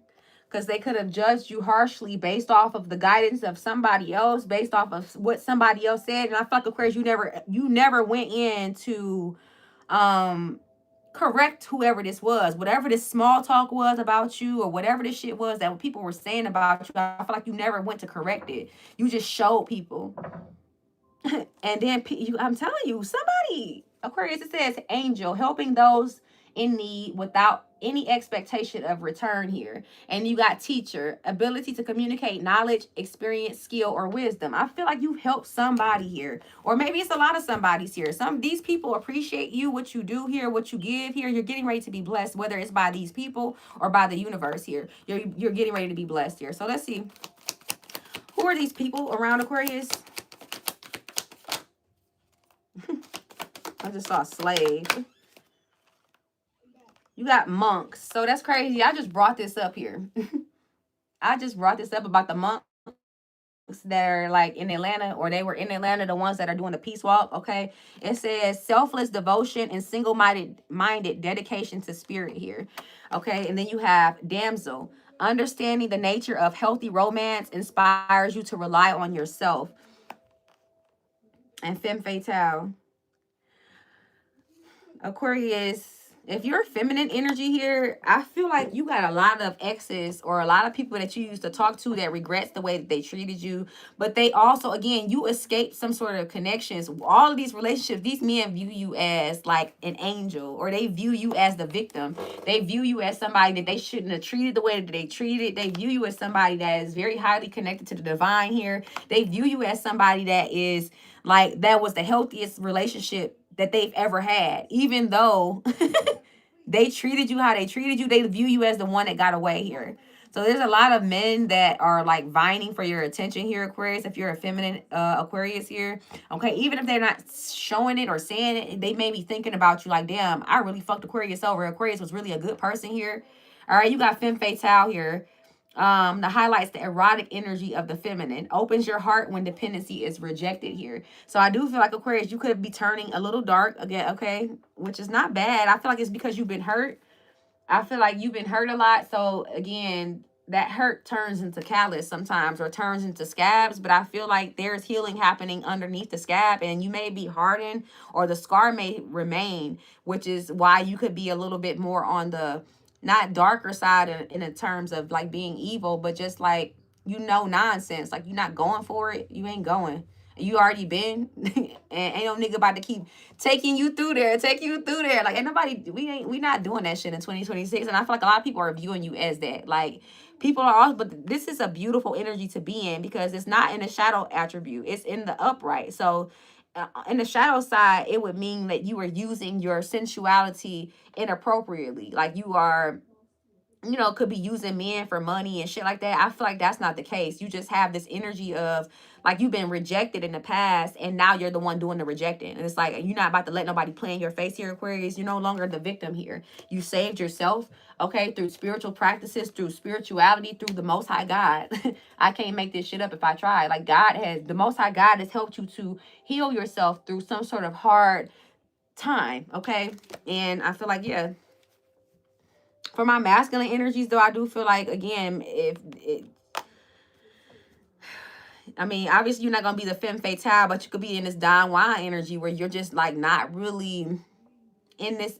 because they could have judged you harshly based off of the guidance of somebody else, based off of what somebody else said. And I feel like, Aquarius, you never went in to correct whoever this was, whatever this small talk was about you, or whatever this shit was that people were saying about you. I feel like you never went to correct it. You just showed people. And then I'm telling you, somebody, Aquarius, it says angel, helping those in need without any expectation of return here. And you got teacher, ability to communicate knowledge, experience, skill, or wisdom. I feel like you've helped somebody here, or maybe it's a lot of somebody's here. These people appreciate you, what you do here, what you give here. You're getting ready to be blessed, whether it's by these people or by the universe here. You're getting ready to be blessed here. So let's see, who are these people around Aquarius? I just saw slave. You got monks. So that's crazy. I just brought this up here. I just brought this up about the monks that are like in Atlanta, or they were in Atlanta, the ones that are doing the peace walk. Okay. It says selfless devotion and single-minded dedication to spirit here. Okay. And then you have damsel. Understanding the nature of healthy romance inspires you to rely on yourself. And femme fatale. Aquarius, if you're feminine energy here, I feel like you got a lot of exes or a lot of people that you used to talk to that regrets the way that they treated you. But they also, again, you escaped some sort of connections. All of these relationships, these men view you as like an angel, or they view you as the victim. They view you as somebody that they shouldn't have treated the way that they treated. They view you as somebody that is very highly connected to the divine here. They view you as somebody that is like, that was the healthiest relationship that they've ever had, even though they treated you how they treated you. They view you as the one that got away here. So there's a lot of men that are like vying for your attention here, Aquarius. If you're a feminine Aquarius here, okay, even if they're not showing it or saying it, they may be thinking about you like, damn, I really fucked Aquarius over. Aquarius was really a good person here. All right, you got femme fatale here. That highlights the erotic energy of the feminine, opens your heart when dependency is rejected here. So I do feel like, Aquarius, you could be turning a little dark again, okay, which is not bad. I feel like it's because you've been hurt. I feel like you've been hurt a lot. So again, that hurt turns into callus sometimes, or turns into scabs. But I feel like there's healing happening underneath the scab, and you may be hardened, or the scar may remain, which is why you could be a little bit more on the not darker side in terms of like being evil, but just like, nonsense. Like, you're not going for it. You ain't going. You already been. And ain't no nigga about to keep taking you through there. Like, ain't nobody, we not doing that shit in 2026. And I feel like a lot of people are viewing you as that. Like, people are all, but this is a beautiful energy to be in, because it's not in the shadow attribute. It's in the upright. So in the shadow side, it would mean that you are using your sensuality inappropriately. Like, you are, could be using men for money and shit like that. I feel like that's not the case. You just have this energy of like, you've been rejected in the past, and now you're the one doing the rejecting. And it's like, you're not about to let nobody play in your face here, Aquarius. You're no longer the victim here. You saved yourself, okay, through spiritual practices, through spirituality, through the Most High God. I can't make this shit up if I try. Like, the Most High God has helped you to heal yourself through some sort of hard time, okay? And I feel like, yeah, for my masculine energies, though, I do feel like, again, obviously you're not going to be the femme fatale, but you could be in this Don Juan energy where you're just like not really in this,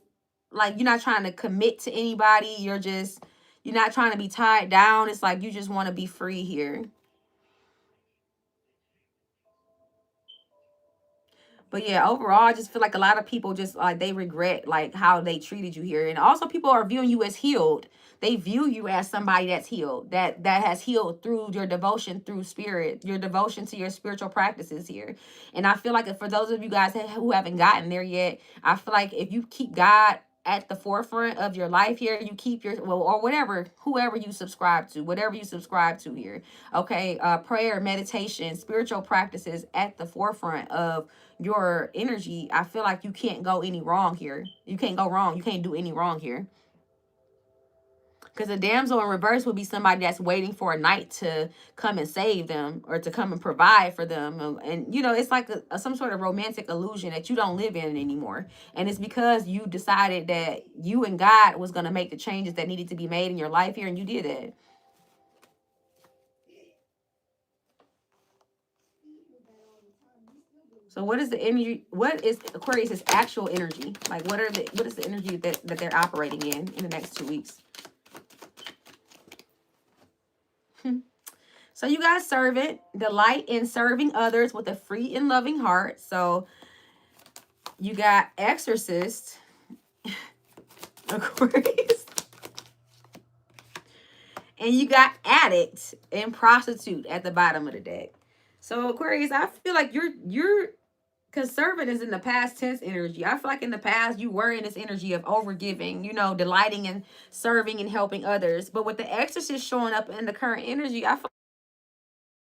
like, you're not trying to commit to anybody. You're not trying to be tied down. It's like you just want to be free here. But yeah, overall, I just feel like a lot of people just like, they regret like how they treated you here. And also, people are viewing you as healed. They view you as somebody that's healed, that has healed through your devotion, through spirit, your devotion to your spiritual practices here. And I feel like for those of you guys who haven't gotten there yet, I feel like if you keep God at the forefront of your life here, you keep or whoever you subscribe to, whatever you subscribe to here, okay, prayer, meditation, spiritual practices at the forefront of your energy, I feel like you can't go any wrong here. You can't go wrong. You can't do any wrong here. Because a damsel in reverse would be somebody that's waiting for a knight to come and save them, or to come and provide for them. And it's like some sort of romantic illusion that you don't live in anymore. And it's because you decided that you and God was going to make the changes that needed to be made in your life here, and you did it. So what is the energy? What is Aquarius's actual energy? Like what is the energy that they're operating in the next 2 weeks? So you got servant, delight in serving others with a free and loving heart. So you got exorcist, Aquarius. And you got addict and prostitute at the bottom of the deck. So Aquarius, I feel like you're because servant is in the past tense energy. I feel like in the past you were in this energy of overgiving, you know, delighting in serving and helping others. But with the exorcist showing up in the current energy, I feel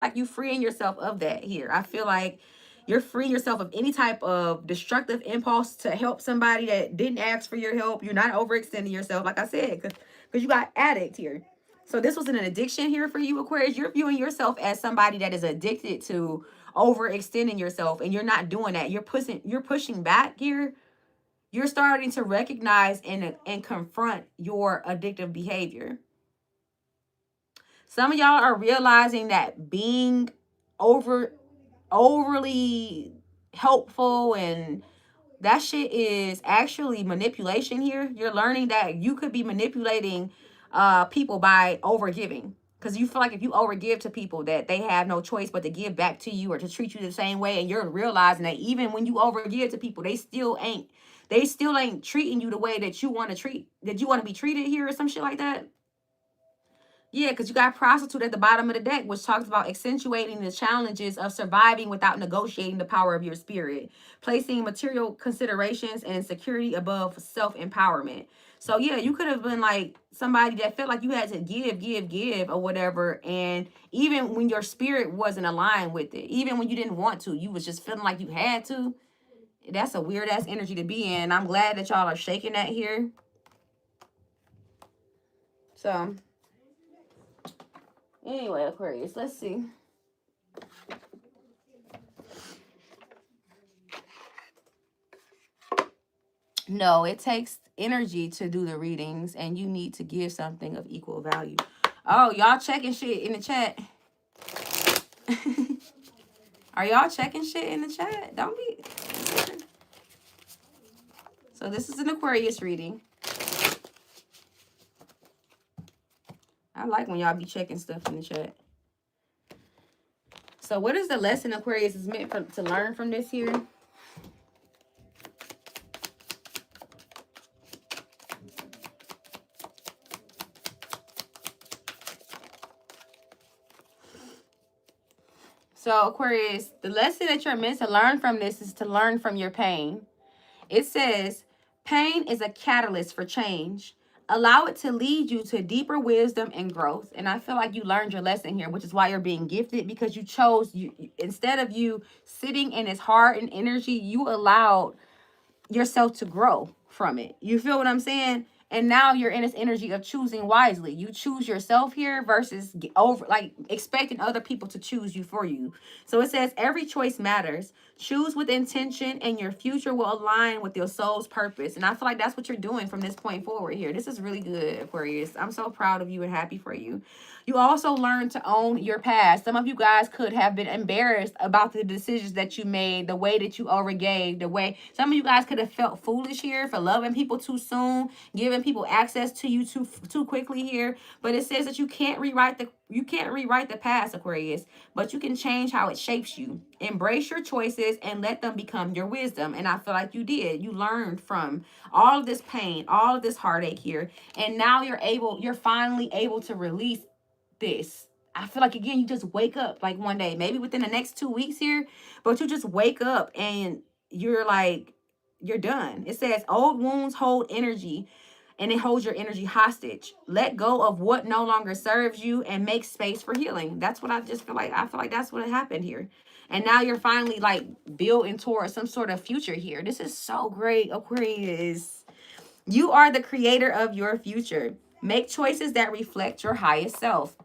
like you freeing yourself of that here. I feel like you're freeing yourself of any type of destructive impulse to help somebody that didn't ask for your help. You're not overextending yourself, like I said, because you got addict here. So this was an addiction here for you, Aquarius. You're viewing yourself as somebody that is addicted to overextending yourself, and you're not doing that. You're pushing back here. You're starting to recognize and confront your addictive behavior. Some of y'all are realizing that being overly helpful and that shit is actually manipulation here. You're learning that you could be manipulating people by overgiving. Because you feel like if you overgive to people that they have no choice but to give back to you or to treat you the same way. And you're realizing that even when you overgive to people, they still ain't treating you the way that you want to be treated here or some shit like that. Yeah, because you got prostitute at the bottom of the deck, which talks about accentuating the challenges of surviving without negotiating the power of your spirit, placing material considerations and security above self-empowerment. So yeah, you could have been like somebody that felt like you had to give or whatever. And even when your spirit wasn't aligned with it, even when you didn't want to, you was just feeling like you had to. That's a weird ass energy to be in. I'm glad that y'all are shaking that here. So anyway, Aquarius, let's see. No, it takes energy to do the readings, and you need to give something of equal value. Oh, y'all checking shit in the chat. Are y'all checking shit in the chat? Don't be. So this is an Aquarius reading. I like when y'all be checking stuff in the chat. So what is the lesson Aquarius is meant to learn from this here? So Aquarius, the lesson that you're meant to learn from this is to learn from your pain. It says, pain is a catalyst for change. Allow it to lead you to deeper wisdom and growth. And I feel like you learned your lesson here, which is why you're being gifted, because you chose, instead of you sitting in its heart and energy, you allowed yourself to grow from it. You feel what I'm saying? And now you're in this energy of choosing wisely. You choose yourself here versus expecting other people to choose you for you. So it says every choice matters. Choose with intention and your future will align with your soul's purpose. And I feel like that's what you're doing from this point forward here. This is really good, Aquarius. I'm so proud of you and happy for you. You also learn to own your past. Some of you guys could have been embarrassed about the decisions that you made, the way that you overgave, the way some of you guys could have felt foolish here for loving people too soon, giving people access to you too quickly here. But it says that you can't rewrite the past, Aquarius, but you can change how it shapes you. Embrace your choices and let them become your wisdom. And I feel like you did. You learned from all of this pain, all of this heartache here, and now you're finally able to release this. I feel like again, you just wake up like one day, maybe within the next 2 weeks here, but you just wake up and you're done. It says old wounds hold energy and it holds your energy hostage. Let go of what no longer serves you and make space for healing. That's what I just feel like. I feel like that's what happened here. And now you're finally like building towards some sort of future here. This is so great, Aquarius. You are the creator of your future. Make choices that reflect your highest self.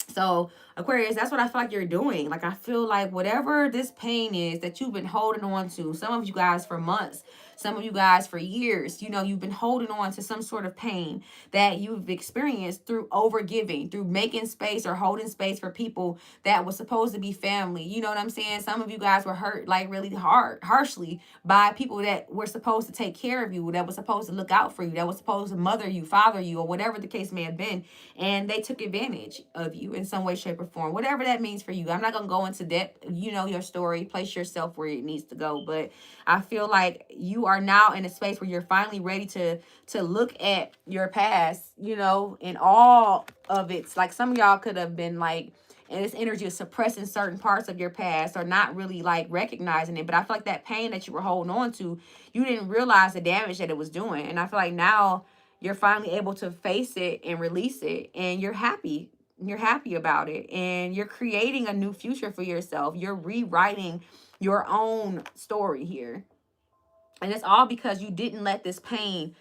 So Aquarius, that's what I feel like you're doing. Like, I feel like whatever this pain is that you've been holding on to, some of you guys for months, Some of you guys for years, you know, you've been holding on to some sort of pain that you've experienced through overgiving, through making space or holding space for people that was supposed to be family. You know what I'm saying? Some of you guys were hurt like really harshly by people that were supposed to take care of you, that was supposed to look out for you, that was supposed to mother you, father you, or whatever the case may have been. And they took advantage of you in some way, shape, or form, whatever that means for you. I'm not going to go into depth. You know your story. Place yourself where it needs to go. But I feel like you are now in a space where you're finally ready to look at your past, you know, and all of it's like some of y'all could have been like, and this energy is suppressing certain parts of your past or not really like recognizing it. But I feel like that pain that you were holding on to, you didn't realize the damage that it was doing. And I feel like now you're finally able to face it and release it, and you're happy. You're happy about it, and you're creating a new future for yourself. You're rewriting your own story here. And it's all because you didn't let this pain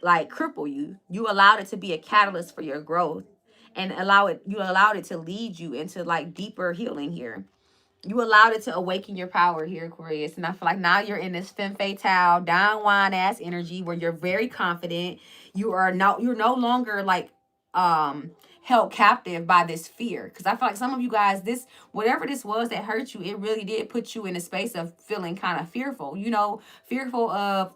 like cripple you. You allowed it to be a catalyst for your growth, and you allowed it to lead you into like deeper healing here. You allowed it to awaken your power here, Aquarius. And I feel like now you're in this femme fatale, downwind ass energy where you're very confident. You're no longer like held captive by this fear. Because I feel like some of you guys, this whatever this was that hurt you, it really did put you in a space of feeling kind of fearful, you know, fearful of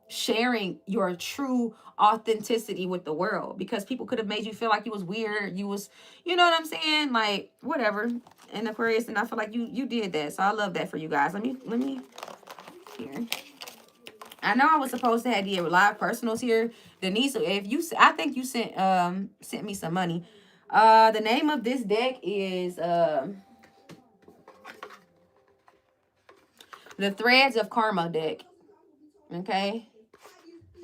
sharing your true authenticity with the world, because people could have made you feel like you was weird, you was, you know what I'm saying, like whatever. And Aquarius, and I feel like you did that, so I love that for you guys. Let me here. I know I was supposed to have the live personals here, Denise. If you, I think you sent me some money. The name of this deck is the Threads of Karma deck. Okay.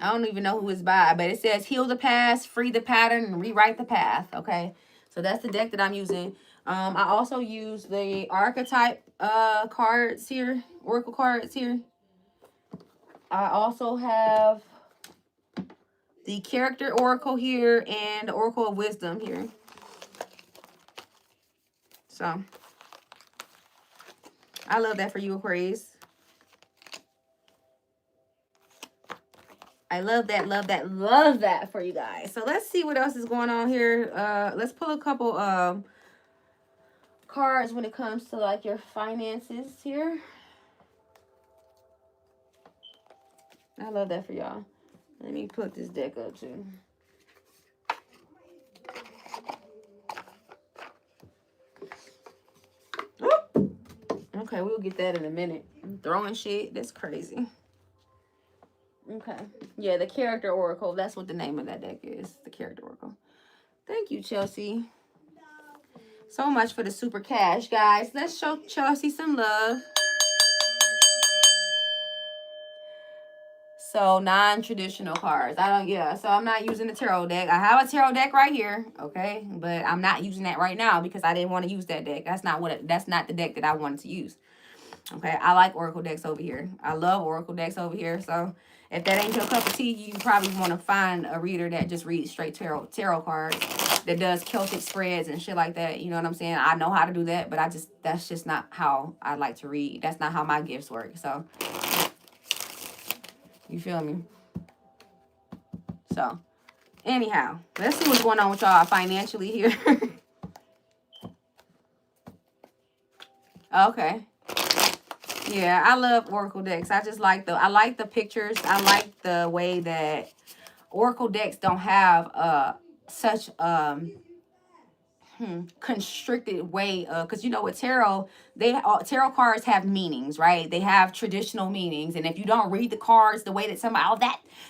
I don't even know who it's by, but it says heal the past, free the pattern, and rewrite the path. Okay. So that's the deck that I'm using. I also use the archetype cards here, oracle cards here. I also have the character oracle here and the oracle of wisdom here. So I love that for you, Aquarius. I love that, love that, love that for you guys. So let's see what else is going on here. Let's pull a couple cards when it comes to like your finances here. I love that for y'all. Let me put this deck up too. Whoop. Okay, we'll get that in a minute. I'm throwing shit. That's crazy. Okay. Yeah, the character oracle. That's what the name of that deck is. The character oracle. Thank you, Chelsea. So much for the super cash, guys. Let's show Chelsea some love. So non-traditional cards. So I'm not using the tarot deck. I have a tarot deck right here, okay? But I'm not using that right now because I didn't want to use that deck. That's not the deck that I wanted to use. Okay, I like oracle decks over here. I love oracle decks over here. So if that ain't your cup of tea, you probably want to find a reader that just reads straight tarot cards, that does Celtic spreads and shit like that. You know what I'm saying? I know how to do that, but that's just not how I like to read. That's not how my gifts work. So you feel me? So anyhow, let's see what's going on with y'all financially here. Okay. Yeah, I love oracle decks. I like the pictures. I like the way that oracle decks don't have such constricted way of, because you know with tarot, tarot cards have meanings, right? They have traditional meanings, and if you don't read the cards the way that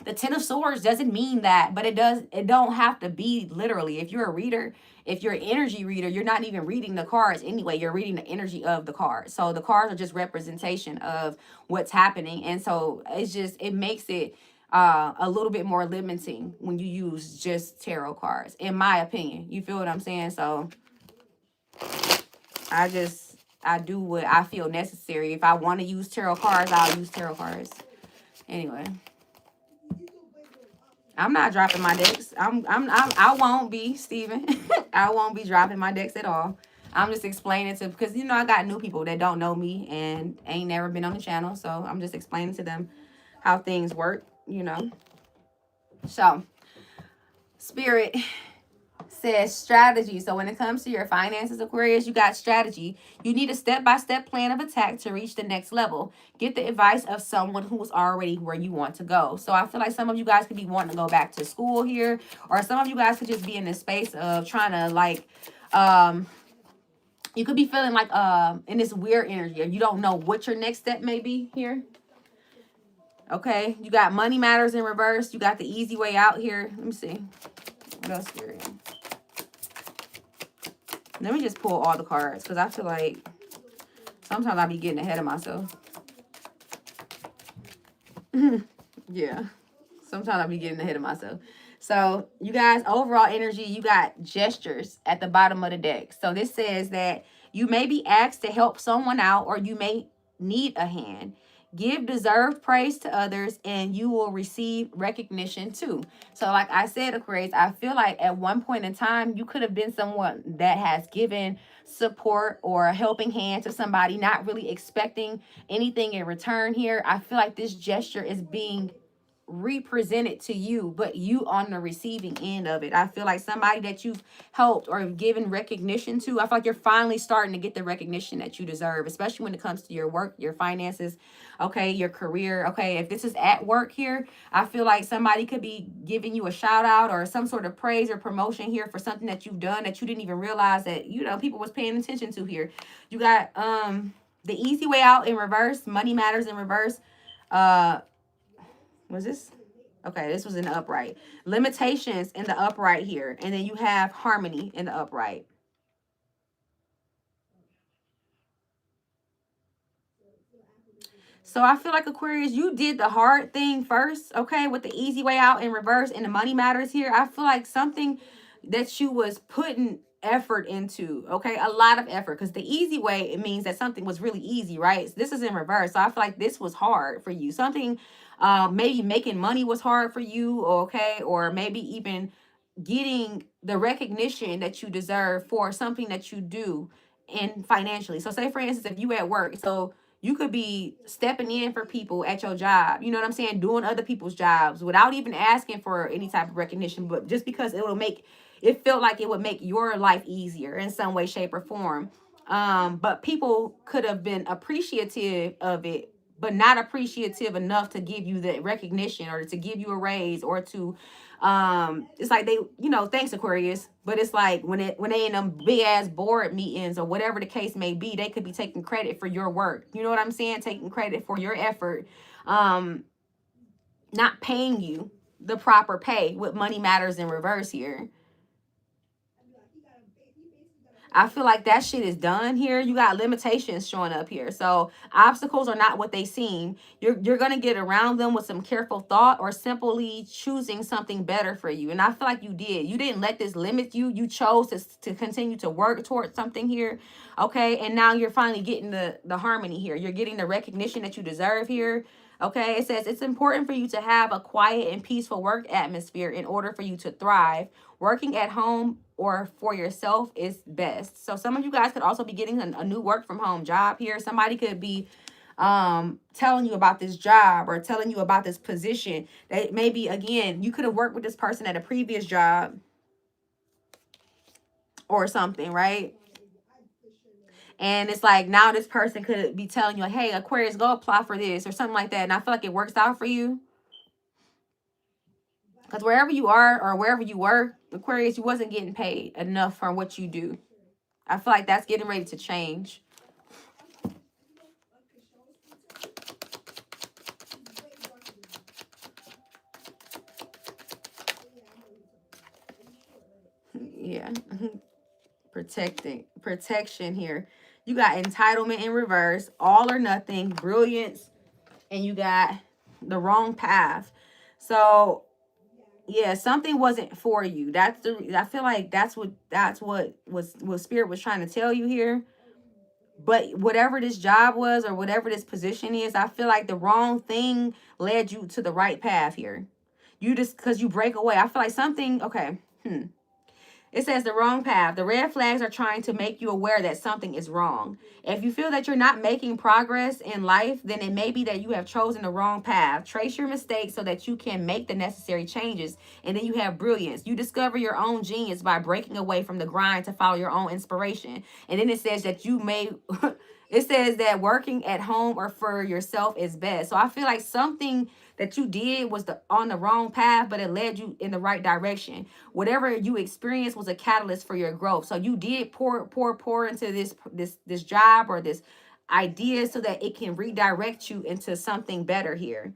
the 10 of swords doesn't mean that, but it don't have to be literally. If you're a reader, if you're an energy reader, you're not even reading the cards anyway, you're reading the energy of the cards. So the cards are just representation of what's happening, and so it makes it a little bit more limiting when you use just tarot cards, in my opinion. You feel what I'm saying? So I do what I feel necessary. If I want to use tarot cards, I'll use tarot cards. Anyway, I'm not dropping my decks. I won't be, Steven. I won't be dropping my decks at all. I'm just explaining because you know I got new people that don't know me and ain't never been on the channel, so I'm just explaining to them how things work, you know. So, Spirit says strategy. So when it comes to your finances, Aquarius, you got strategy. You need a step-by-step plan of attack to reach the next level. Get the advice of someone who's already where you want to go. So I feel like some of you guys could be wanting to go back to school here, or some of you guys could just be in this space of trying to like you could be feeling like in this weird energy, or you don't know what your next step may be here. Okay, you got money matters in reverse. You got the easy way out here. Let me see. What else here? Let me just pull all the cards, because I feel like sometimes I be getting ahead of myself. Yeah. Sometimes I be getting ahead of myself. So you guys, overall energy, you got gestures at the bottom of the deck. So this says that you may be asked to help someone out, or you may need a hand. Give deserved praise to others, and you will receive recognition too. So like I said, Aquarius, I feel like at one point in time, you could have been someone that has given support or a helping hand to somebody, not really expecting anything in return here. I feel like this gesture is being represented to you, but you on the receiving end of it. I feel like somebody that you've helped or given recognition to, I feel like you're finally starting to get the recognition that you deserve, especially when it comes to your work, your finances, okay, your career. Okay, if this is at work here, I feel like somebody could be giving you a shout out or some sort of praise or promotion here for something that you've done that you didn't even realize that, you know, people was paying attention to here. You got the easy way out in reverse, money matters in reverse. Was this? Okay, this was in the upright. Limitations in the upright here. And then you have harmony in the upright. So I feel like, Aquarius, you did the hard thing first, okay, with the easy way out in reverse and the money matters here. I feel like something that you was putting effort into, okay, a lot of effort, because the easy way, it means that something was really easy, right? So this is in reverse. So I feel like this was hard for you. Something, maybe making money was hard for you, okay, or maybe even getting the recognition that you deserve for something that you do and financially. So say for instance, if you at work, so you could be stepping in for people at your job, you know what I'm saying, doing other people's jobs without even asking for any type of recognition, but just because it will make it feel like it would make your life easier in some way, shape, or form. But people could have been appreciative of it, but not appreciative enough to give you the recognition or to give you a raise or to it's like they, you know, thanks, Aquarius, but it's like when they in them big ass board meetings or whatever the case may be, they could be taking credit for your work, you know what I'm saying, taking credit for your effort, not paying you the proper pay with money matters in reverse here. I feel like that shit is done here. You got limitations showing up here. So obstacles are not what they seem. You're gonna get around them with some careful thought or simply choosing something better for you. And I feel like you did. You didn't let this limit you. You chose to continue to work towards something here. Okay. And now you're finally getting the harmony here. You're getting the recognition that you deserve here. Okay, it says it's important for you to have a quiet and peaceful work atmosphere in order for you to thrive. Working at home or for yourself is best. So some of you guys could also be getting a new work from home job here. Somebody could be telling you about this job or telling you about this position that maybe, again, you could have worked with this person at a previous job or something, right? And it's like now this person could be telling you, like, hey, Aquarius, go apply for this or something like that. And I feel like it works out for you. Because wherever you are or wherever you were, Aquarius, you wasn't getting paid enough for what you do. I feel like that's getting ready to change. Yeah. Protection here. You got entitlement in reverse, all or nothing, brilliance, and you got the wrong path. So yeah, something wasn't for you. I feel like that's what Spirit was trying to tell you here. But whatever this job was or whatever this position is, I feel like the wrong thing led you to the right path here. You just, because you break away. I feel like something, okay. It says the wrong path. The red flags are trying to make you aware that something is wrong. If you feel that you're not making progress in life, then it may be that you have chosen the wrong path. Trace your mistakes so that you can make the necessary changes. And then you have brilliance. You discover your own genius by breaking away from the grind to follow your own inspiration. And then it says that you may, it says that working at home or for yourself is best. So I feel like something that you did was on the wrong path, but it led you in the right direction. Whatever you experienced was a catalyst for your growth. So you did pour into this job or this idea so that it can redirect you into something better here.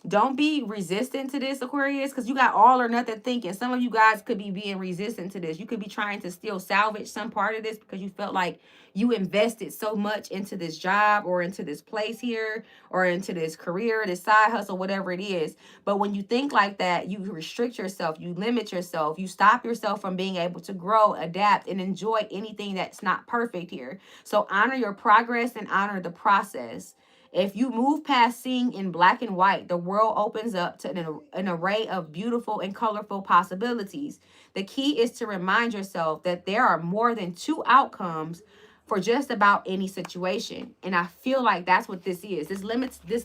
Don't be resistant to this, Aquarius, because you got all or nothing thinking. Some of you guys could be being resistant to this. You could be trying to still salvage some part of this because you felt like you invested so much into this job or into this place here or into this career, this side hustle, whatever it is. But when you think like that, you restrict yourself, you limit yourself, you stop yourself from being able to grow, adapt, and enjoy anything that's not perfect here. So honor your progress and honor the process. If you move past seeing in black and white, the world opens up to an array of beautiful and colorful possibilities. The key is to remind yourself that there are more than two outcomes for just about any situation. And I feel like that's what this is. This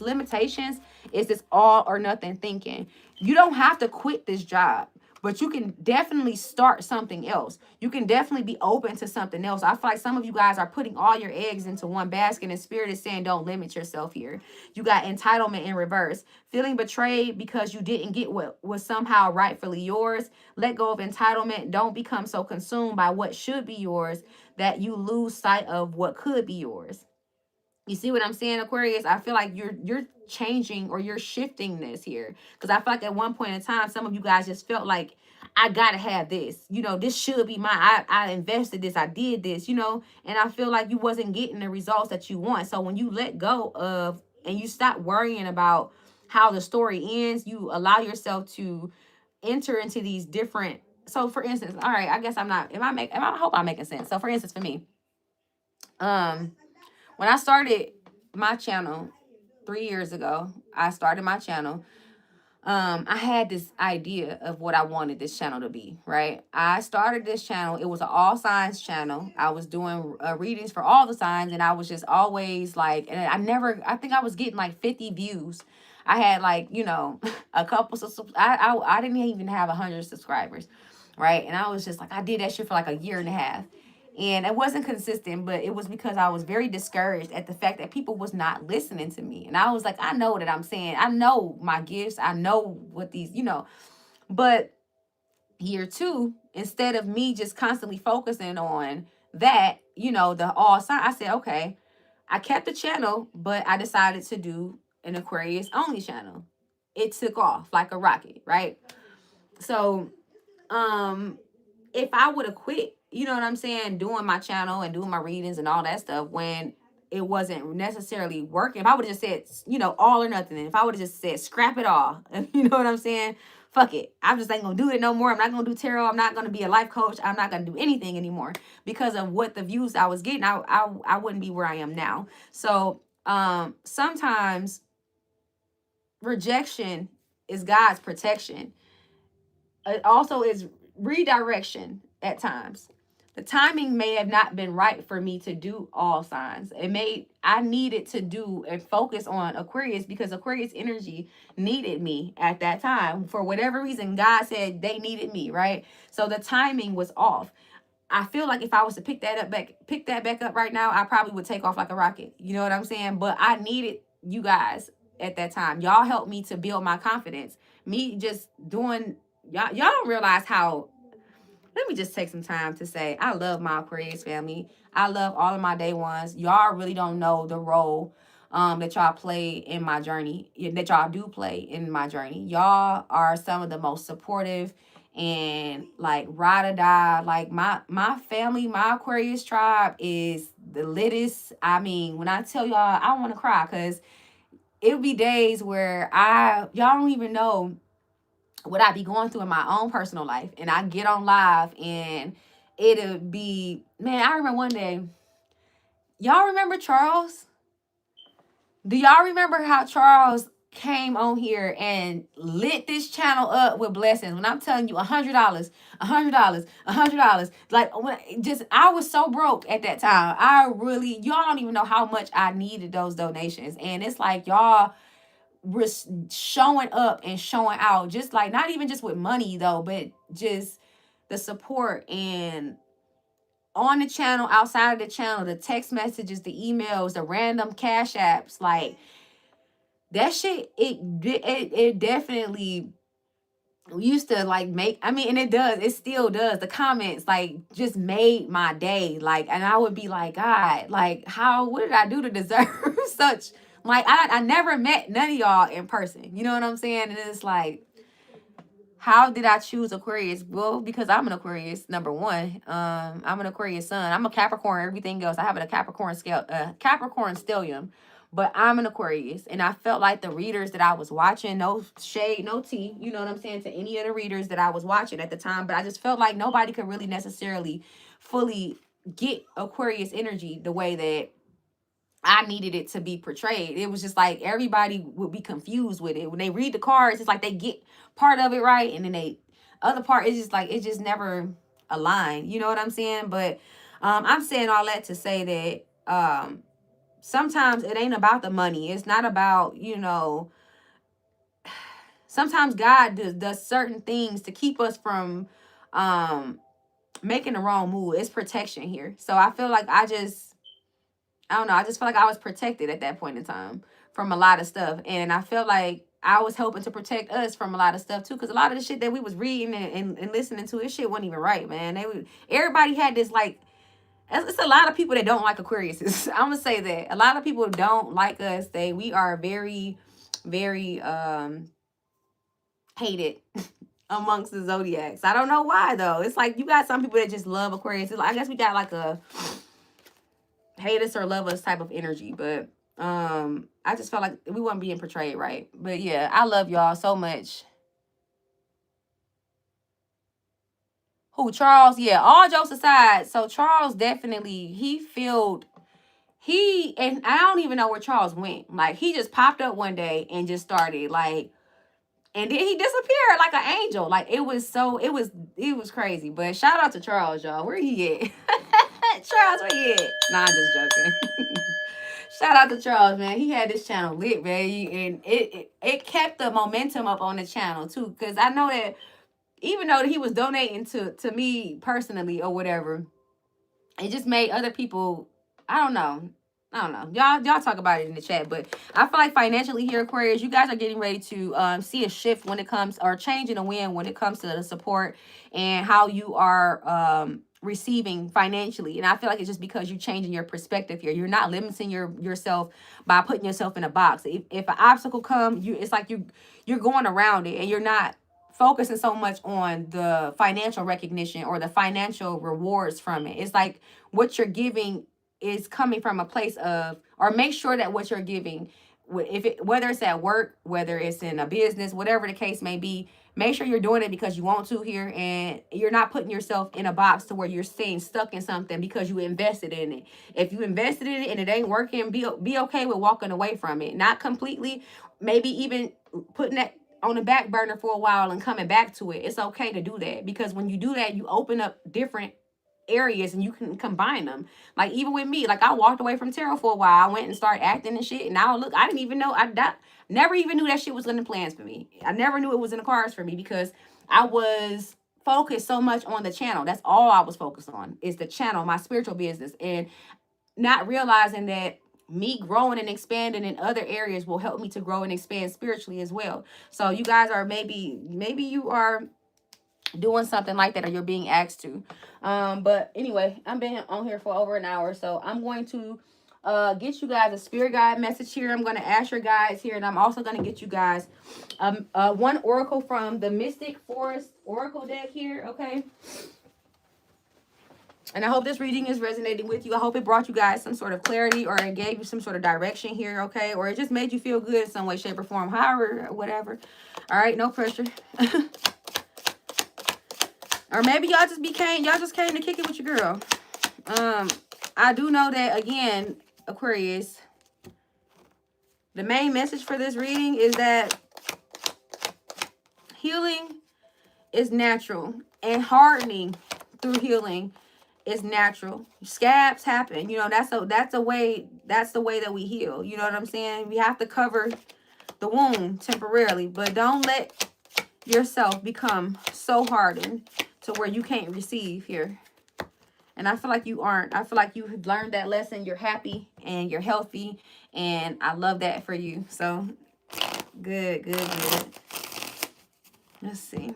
limitations is this all or nothing thinking. You don't have to quit this job, but you can definitely start something else. You can definitely be open to something else. I feel like some of you guys are putting all your eggs into one basket, and Spirit is saying don't limit yourself here. You got entitlement in reverse. Feeling betrayed because you didn't get what was somehow rightfully yours. Let go of entitlement. Don't become so consumed by what should be yours that you lose sight of what could be yours. You see what I'm saying, Aquarius? I feel like you're changing or you're shifting this here. Because I feel like at one point in time, some of you guys just felt like, I gotta have this. You know, this should be mine. I invested this, I did this, you know, and I feel like you wasn't getting the results that you want. So when you let go of and you stop worrying about how the story ends, you allow yourself to enter into these different. So for instance, all right, I guess I'm not, I hope I'm making sense. So for instance, for me, when I started my channel 3 years ago, I started my channel. I had this idea of what I wanted this channel to be, right? I started this channel. It was an all signs channel. I was doing readings for all the signs, and I was just always like, and I think I was getting like 50 views. I had like, you know, a couple, I didn't even have 100 subscribers, right? And I was just like, I did that shit for like a year and a half. And it wasn't consistent, but it was because I was very discouraged at the fact that people was not listening to me. And I was like, I know that I'm saying, I know my gifts, I know what these, you know. But year two, instead of me just constantly focusing on that, you know, the all sign, I said, okay, I kept the channel, but I decided to do an Aquarius only channel. It took off like a rocket, right? So, if I would have quit, you know what I'm saying, doing my channel and doing my readings and all that stuff when it wasn't necessarily working, if I would have just said, you know, all or nothing, and if I would have just said, scrap it all, you know what I'm saying? Fuck it. I'm just ain't gonna do it no more. I'm not gonna do tarot. I'm not gonna be a life coach. I'm not gonna do anything anymore because of what the views I was getting. I wouldn't be where I am now. So sometimes rejection is God's protection. It also is redirection at times. The timing may have not been right for me to do all signs. I needed to do and focus on Aquarius because Aquarius energy needed me at that time. For whatever reason, God said they needed me, right? So the timing was off. I feel like if I was to pick that back up right now, I probably would take off like a rocket. You know what I'm saying? But I needed you guys at that time. Y'all helped me to build my confidence. Me just doing, y'all don't realize how. Let me just take some time to say I love my Aquarius family. I love all of my day ones. Y'all really don't know the role that y'all play in my journey, that y'all do play in my journey. Y'all are some of the most supportive and like ride or die. Like my family, my Aquarius tribe is the littest. I mean, when I tell y'all, I want to cry because it would be days where y'all don't even know what I be going through in my own personal life. And I get on live and it'll be, man, I remember one day, y'all remember Charles? Do y'all remember how Charles came on here and lit this channel up with blessings. When I'm telling you $100, $100, like just I was so broke at that time. I really, y'all don't even know how much I needed those donations. And it's like y'all were showing up and showing out, just like not even just with money though, but just the support and on the channel, outside of the channel, the text messages, the emails, the random cash apps, like that shit, it definitely used to like make, I mean, and it still does. The comments like just made my day. Like, and I would be like, God, like what did I do to deserve such, like, I never met none of y'all in person. You know what I'm saying? And it's like, how did I choose Aquarius? Well, because I'm an Aquarius, number one. I'm an Aquarius sun. I'm a Capricorn, everything else. I have a Capricorn scale, Capricorn stellium, but I'm an Aquarius. And I felt like the readers that I was watching, no shade, no tea, you know what I'm saying, to any of the readers that I was watching at the time, but I just felt like nobody could really necessarily fully get Aquarius energy the way that I needed it to be portrayed. It was just like everybody would be confused with it. When they read the cards, it's like they get part of it right, and then they other part is just like it just never aligned. You know what I'm saying? But I'm saying all that to say that sometimes it ain't about the money. It's not about, you know, sometimes God does certain things to keep us from making the wrong move. It's protection here. So I feel like I don't know. I just felt like I was protected at that point in time from a lot of stuff. And I felt like I was helping to protect us from a lot of stuff too. Because a lot of the shit that we was reading and listening to, this shit wasn't even right, man. Everybody had this like, it's a lot of people that don't like Aquariuses. I'm going to say that. A lot of people don't like us. We are very, very hated amongst the zodiacs. I don't know why though. It's like you got some people that just love Aquarius. I guess we got like a hate us or love us type of energy, but I just felt like we weren't being portrayed right. But yeah, I love y'all so much. Who, Charles? Yeah, all jokes aside, so Charles definitely, and I don't even know where Charles went. Like, he just popped up one day and just started like, and then he disappeared like an angel. Like, it was crazy. But shout out to Charles, y'all. Where he at? Charles, where he at? Nah, I'm just joking. Shout out to Charles, man. He had this channel lit, man. And it kept the momentum up on the channel, too. Because I know that even though he was donating to me personally or whatever, it just made other people, I don't know. Y'all talk about it in the chat, but I feel like financially here, Aquarius, you guys are getting ready to see a shift when it comes, or change in the wind when it comes to the support and how you are receiving financially. And I feel like it's just because you're changing your perspective here. You're not limiting yourself by putting yourself in a box. If an obstacle comes, it's like you're going around it, and you're not focusing so much on the financial recognition or the financial rewards from it. It's like what you're giving is coming from a place of, or make sure that what you're giving, whether it's at work, whether it's in a business, whatever the case may be, make sure you're doing it because you want to here, and you're not putting yourself in a box to where you're staying stuck in something because you invested in it. If you invested in it and it ain't working, be okay with walking away from it. Not completely, maybe even putting that on the back burner for a while and coming back to it. It's okay to do that, because when you do that, you open up different areas and you can combine them. Like, even with me, like, I walked away from tarot for a while. I went and started acting and shit, and now look, I didn't even know, never even knew that shit was in the plans for me. I never knew it was in the cards for me, because I was focused so much on the channel. That's all I was focused on, is the channel, my spiritual business, and not realizing that me growing and expanding in other areas will help me to grow and expand spiritually as well. So you guys are maybe you are doing something like that, or you're being asked to. But anyway, I've been on here for over an hour, so I'm going to get you guys a spirit guide message here. I'm going to ask your guides here, and I'm also going to get you guys one oracle from the Mystic Forest Oracle deck here, okay? And I hope this reading is resonating with you. I hope it brought you guys some sort of clarity, or it gave you some sort of direction here, okay? Or it just made you feel good in some way, shape, or form, however, whatever. All right, no pressure. Or maybe y'all just came to kick it with your girl. I do know that, again, Aquarius, The main message for this reading is that healing is natural, and hardening through healing is natural. Scabs happen. You know, that's the way that we heal. You know what I'm saying? We have to cover the wound temporarily, but don't let yourself become so hardened to where you can't receive here. And I feel like you aren't. I feel like you have learned that lesson. You're happy and you're healthy, and I love that for you. So good, good, good. Let's see.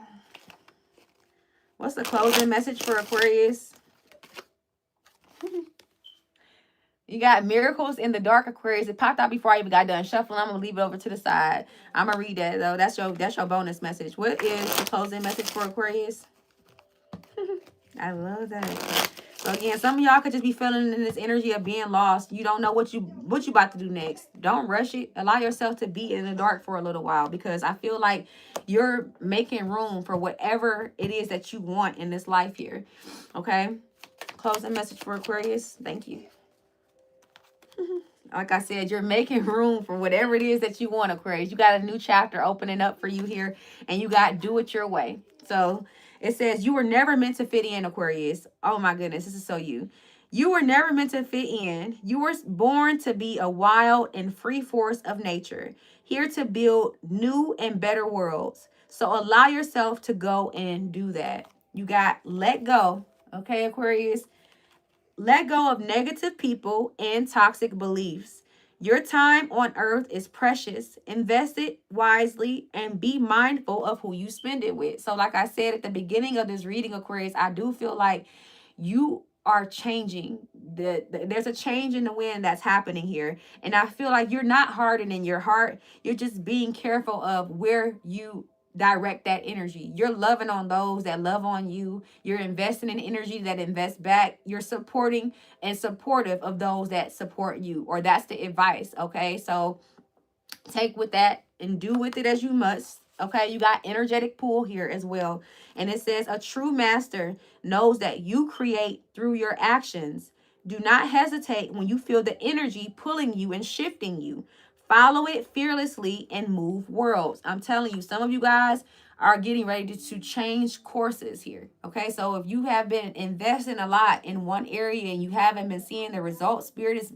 What's the closing message for Aquarius? You got miracles in the dark, Aquarius. It popped out before I even got done shuffling. I'm gonna leave it over to the side. I'm gonna read that though. That's your bonus message. What is the closing message for Aquarius? I love that. So again, some of y'all could just be feeling in this energy of being lost. You don't know what you about to do next. Don't rush it. Allow yourself to be in the dark for a little while, because I feel like you're making room for whatever it is that you want in this life here. Okay? Closing message for Aquarius. Thank you. Like I said, you're making room for whatever it is that you want, Aquarius. You got a new chapter opening up for you here, and you got do it your way. So it says you were never meant to fit in, Aquarius. Oh my goodness, this is so you. You were never meant to fit in. You were born to be a wild and free force of nature, here to build new and better worlds. So allow yourself to go and do that. You got let go. Okay, Aquarius. Let go of negative people and toxic beliefs. Your time on earth is precious. Invest it wisely and be mindful of who you spend it with. So like I said at the beginning of this reading, Aquarius, I do feel like you are changing. There's a change in the wind that's happening here. And I feel like you're not hardening your heart. You're just being careful of where you direct that energy. You're loving on those that love on you. You're investing in energy that invests back. You're supporting and supportive of those that support you, or that's the advice. Okay, so take with that and do with it as you must. Okay, you got energetic pull here as well, and it says a true master knows that you create through your actions. Do not hesitate when you feel the energy pulling you and shifting you. Follow it fearlessly and move worlds. I'm telling you, some of you guys are getting ready to change courses here. Okay, so if you have been investing a lot in one area and you haven't been seeing the results, Spirit is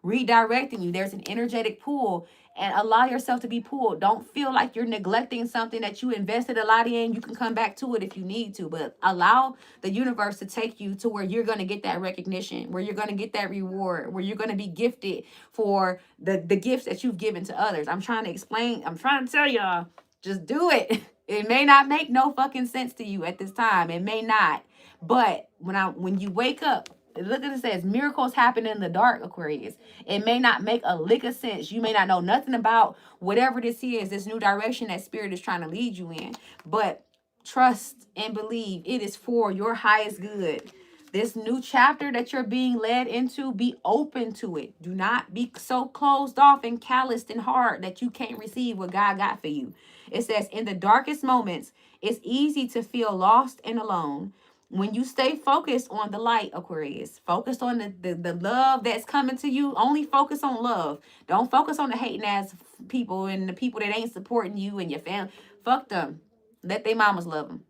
redirecting you. There's an energetic pull, and allow yourself to be pulled. Don't feel like you're neglecting something that you invested a lot in. You can come back to it if you need to, but allow the universe to take you to where you're going to get that recognition, where you're going to get that reward, where you're going to be gifted for the gifts that you've given to others. I'm trying to tell y'all, just do it. It may not make no fucking sense to you at this time. It may not. But when you wake up, look at it, says miracles happen in the dark, Aquarius. It may not make a lick of sense. You may not know nothing about whatever this is, this new direction that Spirit is trying to lead you in. But trust and believe it is for your highest good. This new chapter that you're being led into, be open to it. Do not be so closed off and calloused and hard that you can't receive what God got for you. It says, in the darkest moments, it's easy to feel lost and alone. When you stay focused on the light, Aquarius, focused on the love that's coming to you, only focus on love. Don't focus on the hating ass people and the people that ain't supporting you and your family. Fuck them. Let their mamas love them.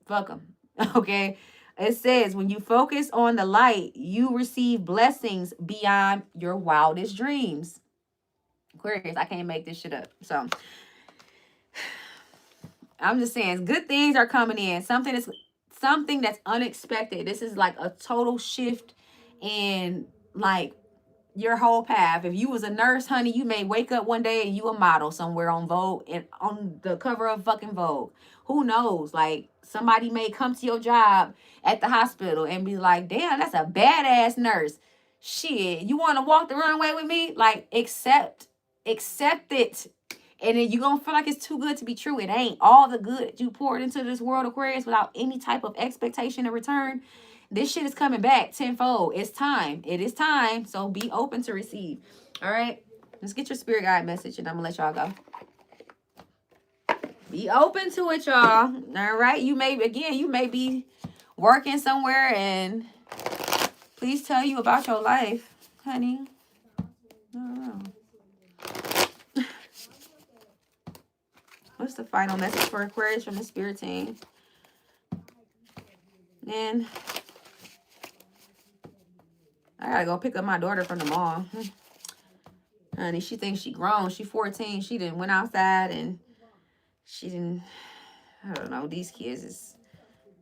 Fuck them. Okay? It says, when you focus on the light, you receive blessings beyond your wildest dreams. Aquarius, I can't make this shit up. So, I'm just saying, good things are coming in. Something that's unexpected. This is like a total shift in like your whole path. If you was a nurse, honey, you may wake up one day and you a model somewhere on Vogue and on the cover of fucking Vogue. Who knows? Like, somebody may come to your job at the hospital and be like, damn, that's a badass nurse. Shit, you want to walk the runway with me? Like, accept it. And then you're going to feel like it's too good to be true. It ain't. All the good you poured into this world, Aquarius, without any type of expectation in return, this shit is coming back tenfold. It's time. It is time. So be open to receive. All right? Let's get your spirit guide message, and I'm going to let y'all go. Be open to it, y'all. All right? You may be working somewhere, and please tell you about your life, honey. I don't know. What's the final message for Aquarius from the spirit team? And I gotta go pick up my daughter from the mall. Honey, she thinks she grown. She 14. She didn't went outside and she didn't. I don't know. These kids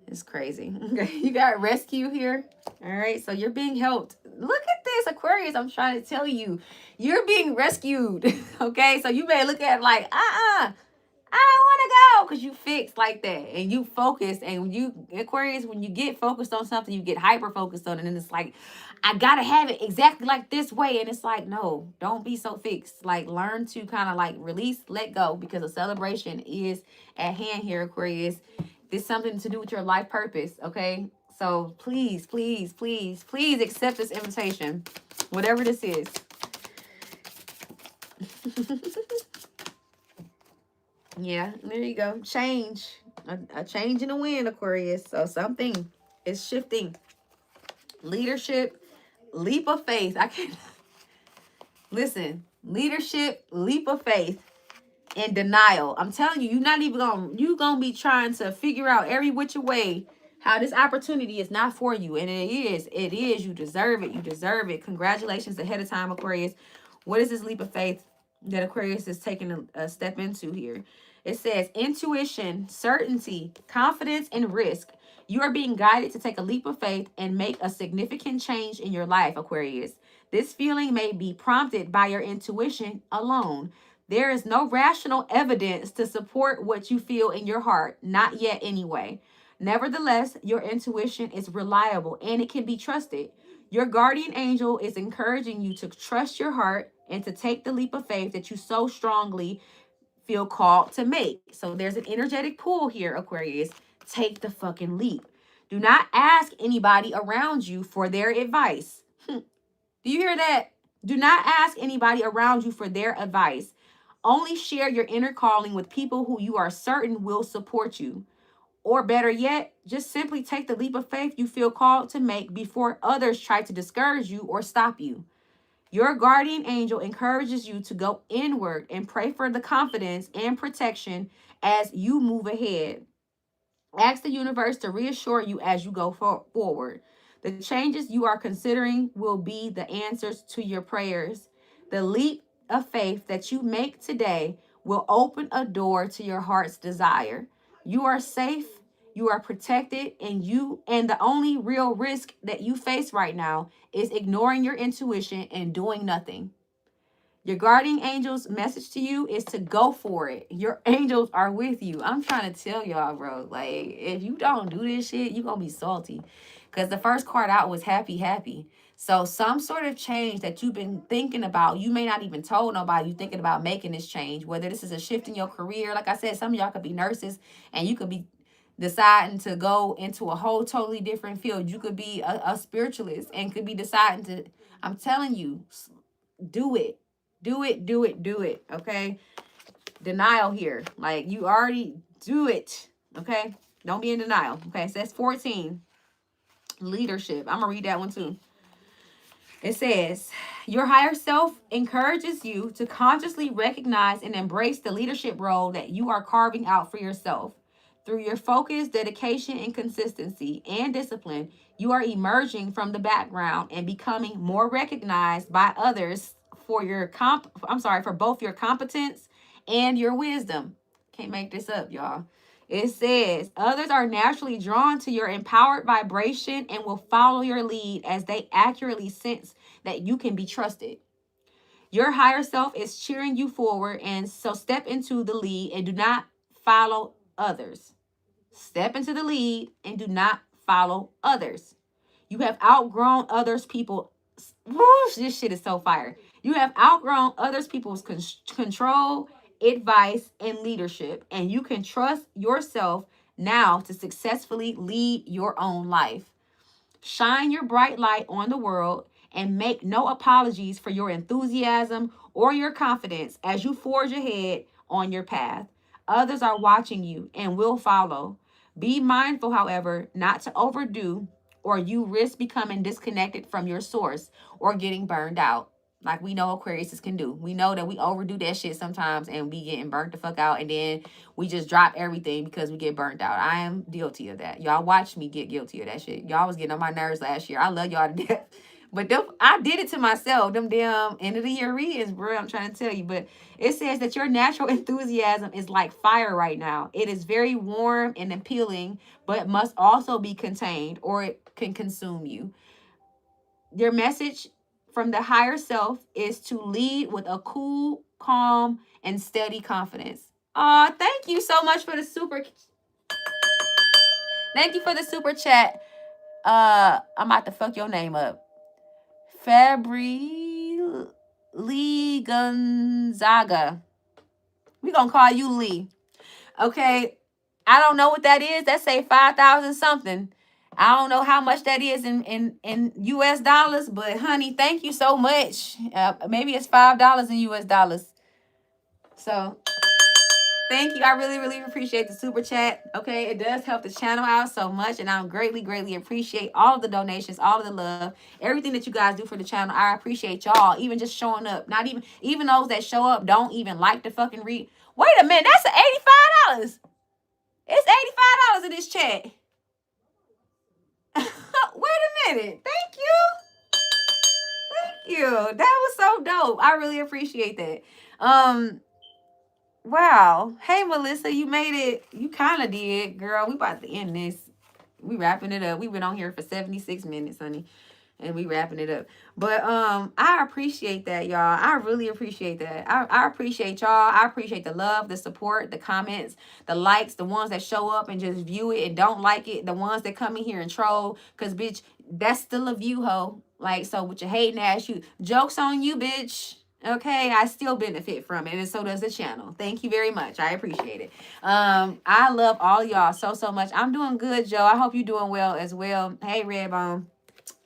is crazy. Okay, you got rescue here. All right, so you're being helped. Look at this, Aquarius. I'm trying to tell you, you're being rescued. Okay, so you may look at it like, I don't want to go, because you fixed like that and you focus. And when you, Aquarius, when you get focused on something, you get hyper focused on it, and it's like, I gotta have it exactly like this way. And it's like, no, don't be so fixed. Like, learn to kind of like release, let go, because a celebration is at hand here, Aquarius. There's something to do with your life purpose. Okay, so please, please, please, please accept this invitation, whatever this is. Yeah, there you go. Change. A change in the wind, Aquarius. So something is shifting. Leadership, leap of faith. I can listen. Leadership, leap of faith, and denial. I'm telling you, you're not even gonna be trying to figure out every which way how this opportunity is not for you. And it is. It is. You deserve it. You deserve it. Congratulations ahead of time, Aquarius. What is this leap of faith that Aquarius is taking a step into here? It says intuition, certainty, confidence, and risk. You are being guided to take a leap of faith and make a significant change in your life, Aquarius. This feeling may be prompted by your intuition alone. There is no rational evidence to support what you feel in your heart, not yet anyway. Nevertheless, your intuition is reliable and it can be trusted. Your guardian angel is encouraging you to trust your heart and to take the leap of faith that you so strongly feel called to make. So there's an energetic pull here, Aquarius. Take the fucking leap. Do not ask anybody around you for their advice. Do you hear that? Do not ask anybody around you for their advice. Only share your inner calling with people who you are certain will support you. Or better yet, just simply take the leap of faith you feel called to make before others try to discourage you or stop you. Your guardian angel encourages you to go inward and pray for the confidence and protection as you move ahead. Ask the universe to reassure you as you go forward. The changes you are considering will be the answers to your prayers. The leap of faith that you make today will open a door to your heart's desire. You are safe, you are protected, and the only real risk that you face right now is ignoring your intuition and doing nothing. Your guardian angel's message to you is to go for it. Your angels are with you. I'm trying to tell y'all, bro. Like, if you don't do this shit, you're going to be salty. Because the first card out was happy, happy. So some sort of change that you've been thinking about, you may not even told nobody you're thinking about making this change. Whether this is a shift in your career. Like I said, some of y'all could be nurses and you could be deciding to go into a whole totally different field. You could be a spiritualist and could be deciding to, I'm telling you, do it. Do it, do it, do it, okay? Denial here. Like, you already do it, okay? Don't be in denial, okay? So that's 14. Leadership. I'm going to read that one too. It says, your higher self encourages you to consciously recognize and embrace the leadership role that you are carving out for yourself. Through your focus, dedication, and consistency and discipline, you are emerging from the background and becoming more recognized by others for for both your competence and your wisdom. Can't make this up, y'all. It says, others are naturally drawn to your empowered vibration and will follow your lead as they accurately sense that you can be trusted. Your higher self is cheering you forward, and so step into the lead and do not follow others. Step into the lead and do not follow others. You have outgrown others people. Whoosh, this shit is so fire. You have outgrown others people's control, advice, and leadership, and you can trust yourself now to successfully lead your own life. Shine your bright light on the world and make no apologies for your enthusiasm or your confidence as you forge ahead on your path. Others are watching you and will follow. Be mindful, however, not to overdo, or you risk becoming disconnected from your source or getting burned out. like we know Aquariuses can do. We know that we overdo that shit sometimes and we getting burnt the fuck out, and then we just drop everything because we get burnt out. I am guilty of that. Y'all watch me get guilty of that shit. Y'all was getting on my nerves last year. I love y'all to death. But I did it to myself. Them damn end of the year readings, bro. I'm trying to tell you. But it says that your natural enthusiasm is like fire right now. It is very warm and appealing, but must also be contained or it can consume you. Your message from the higher self is to lead with a cool, calm, and steady confidence. Aw, thank you so much for the super. Thank you for the super chat. I'm about to fuck your name up. Fabri Lee Gonzaga. We gonna call you Lee. Okay. I don't know what that is. That say 5,000 something. I don't know how much that is in US dollars, but honey, thank you so much. Maybe it's $5 in US dollars. So thank you. I really, really appreciate the super chat. Okay, it does help the channel out so much, and I greatly, greatly appreciate all of the donations, all of the love, everything that you guys do for the channel. I appreciate y'all, even just showing up. Not even those that show up don't even like to fucking read. Wait a minute, that's $85. It's $85 in this chat. Wait a minute. Thank you. Thank you. That was so dope. I really appreciate that. Wow. Hey, Melissa, you made it. You kind of did, girl. We about to end this. We wrapping it up. We've been on here for 76 minutes, honey. And we wrapping it up. But I appreciate that, y'all. I really appreciate that. I appreciate y'all. I appreciate the love, the support, the comments, the likes, the ones that show up and just view it and don't like it, the ones that come in here and troll. Because, bitch, that's still a view, ho. Like, so with your hating ass, you joke's on you, bitch. Okay, I still benefit from it, and so does the channel. Thank you very much. I appreciate it. I love all y'all so much. I'm doing good, Joe. I hope you're doing well as well. Hey, Redbone.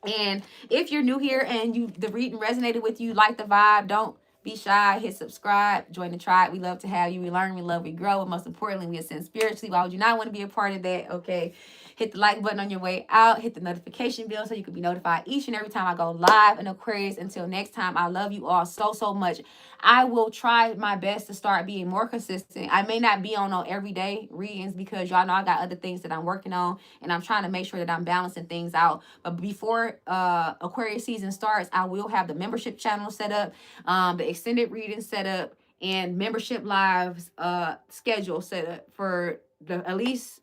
And if you're new here and the reading resonated with you, like the vibe, don't be shy. Hit subscribe. Join the tribe. We love to have you. We learn, we love, we grow. And most importantly, we ascend spiritually. Why would you not want to be a part of that? Okay. Hit the like button on your way out. Hit the notification bell so you can be notified each and every time I go live in Aquarius. Until next time, I love you all so much. I will try my best to start being more consistent. I may not be on everyday readings because y'all know I got other things that I'm working on, and I'm trying to make sure that I'm balancing things out. But before Aquarius season starts, I will have the membership channel set up, the extended reading set up, and membership lives schedule set up for at least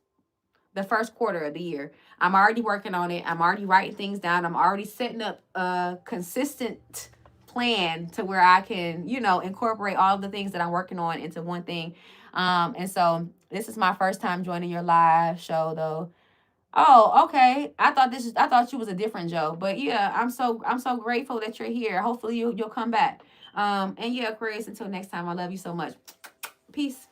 the first quarter of the year. I'm already working on it. I'm already writing things down. I'm already setting up a consistent plan to where I can, incorporate all of the things that I'm working on into one thing. And so this is my first time joining your live show though. Oh, okay. I thought you was a different Joe, but yeah, I'm so grateful that you're here. Hopefully you'll come back. And yeah, Aquarius, until next time, I love you so much. Peace.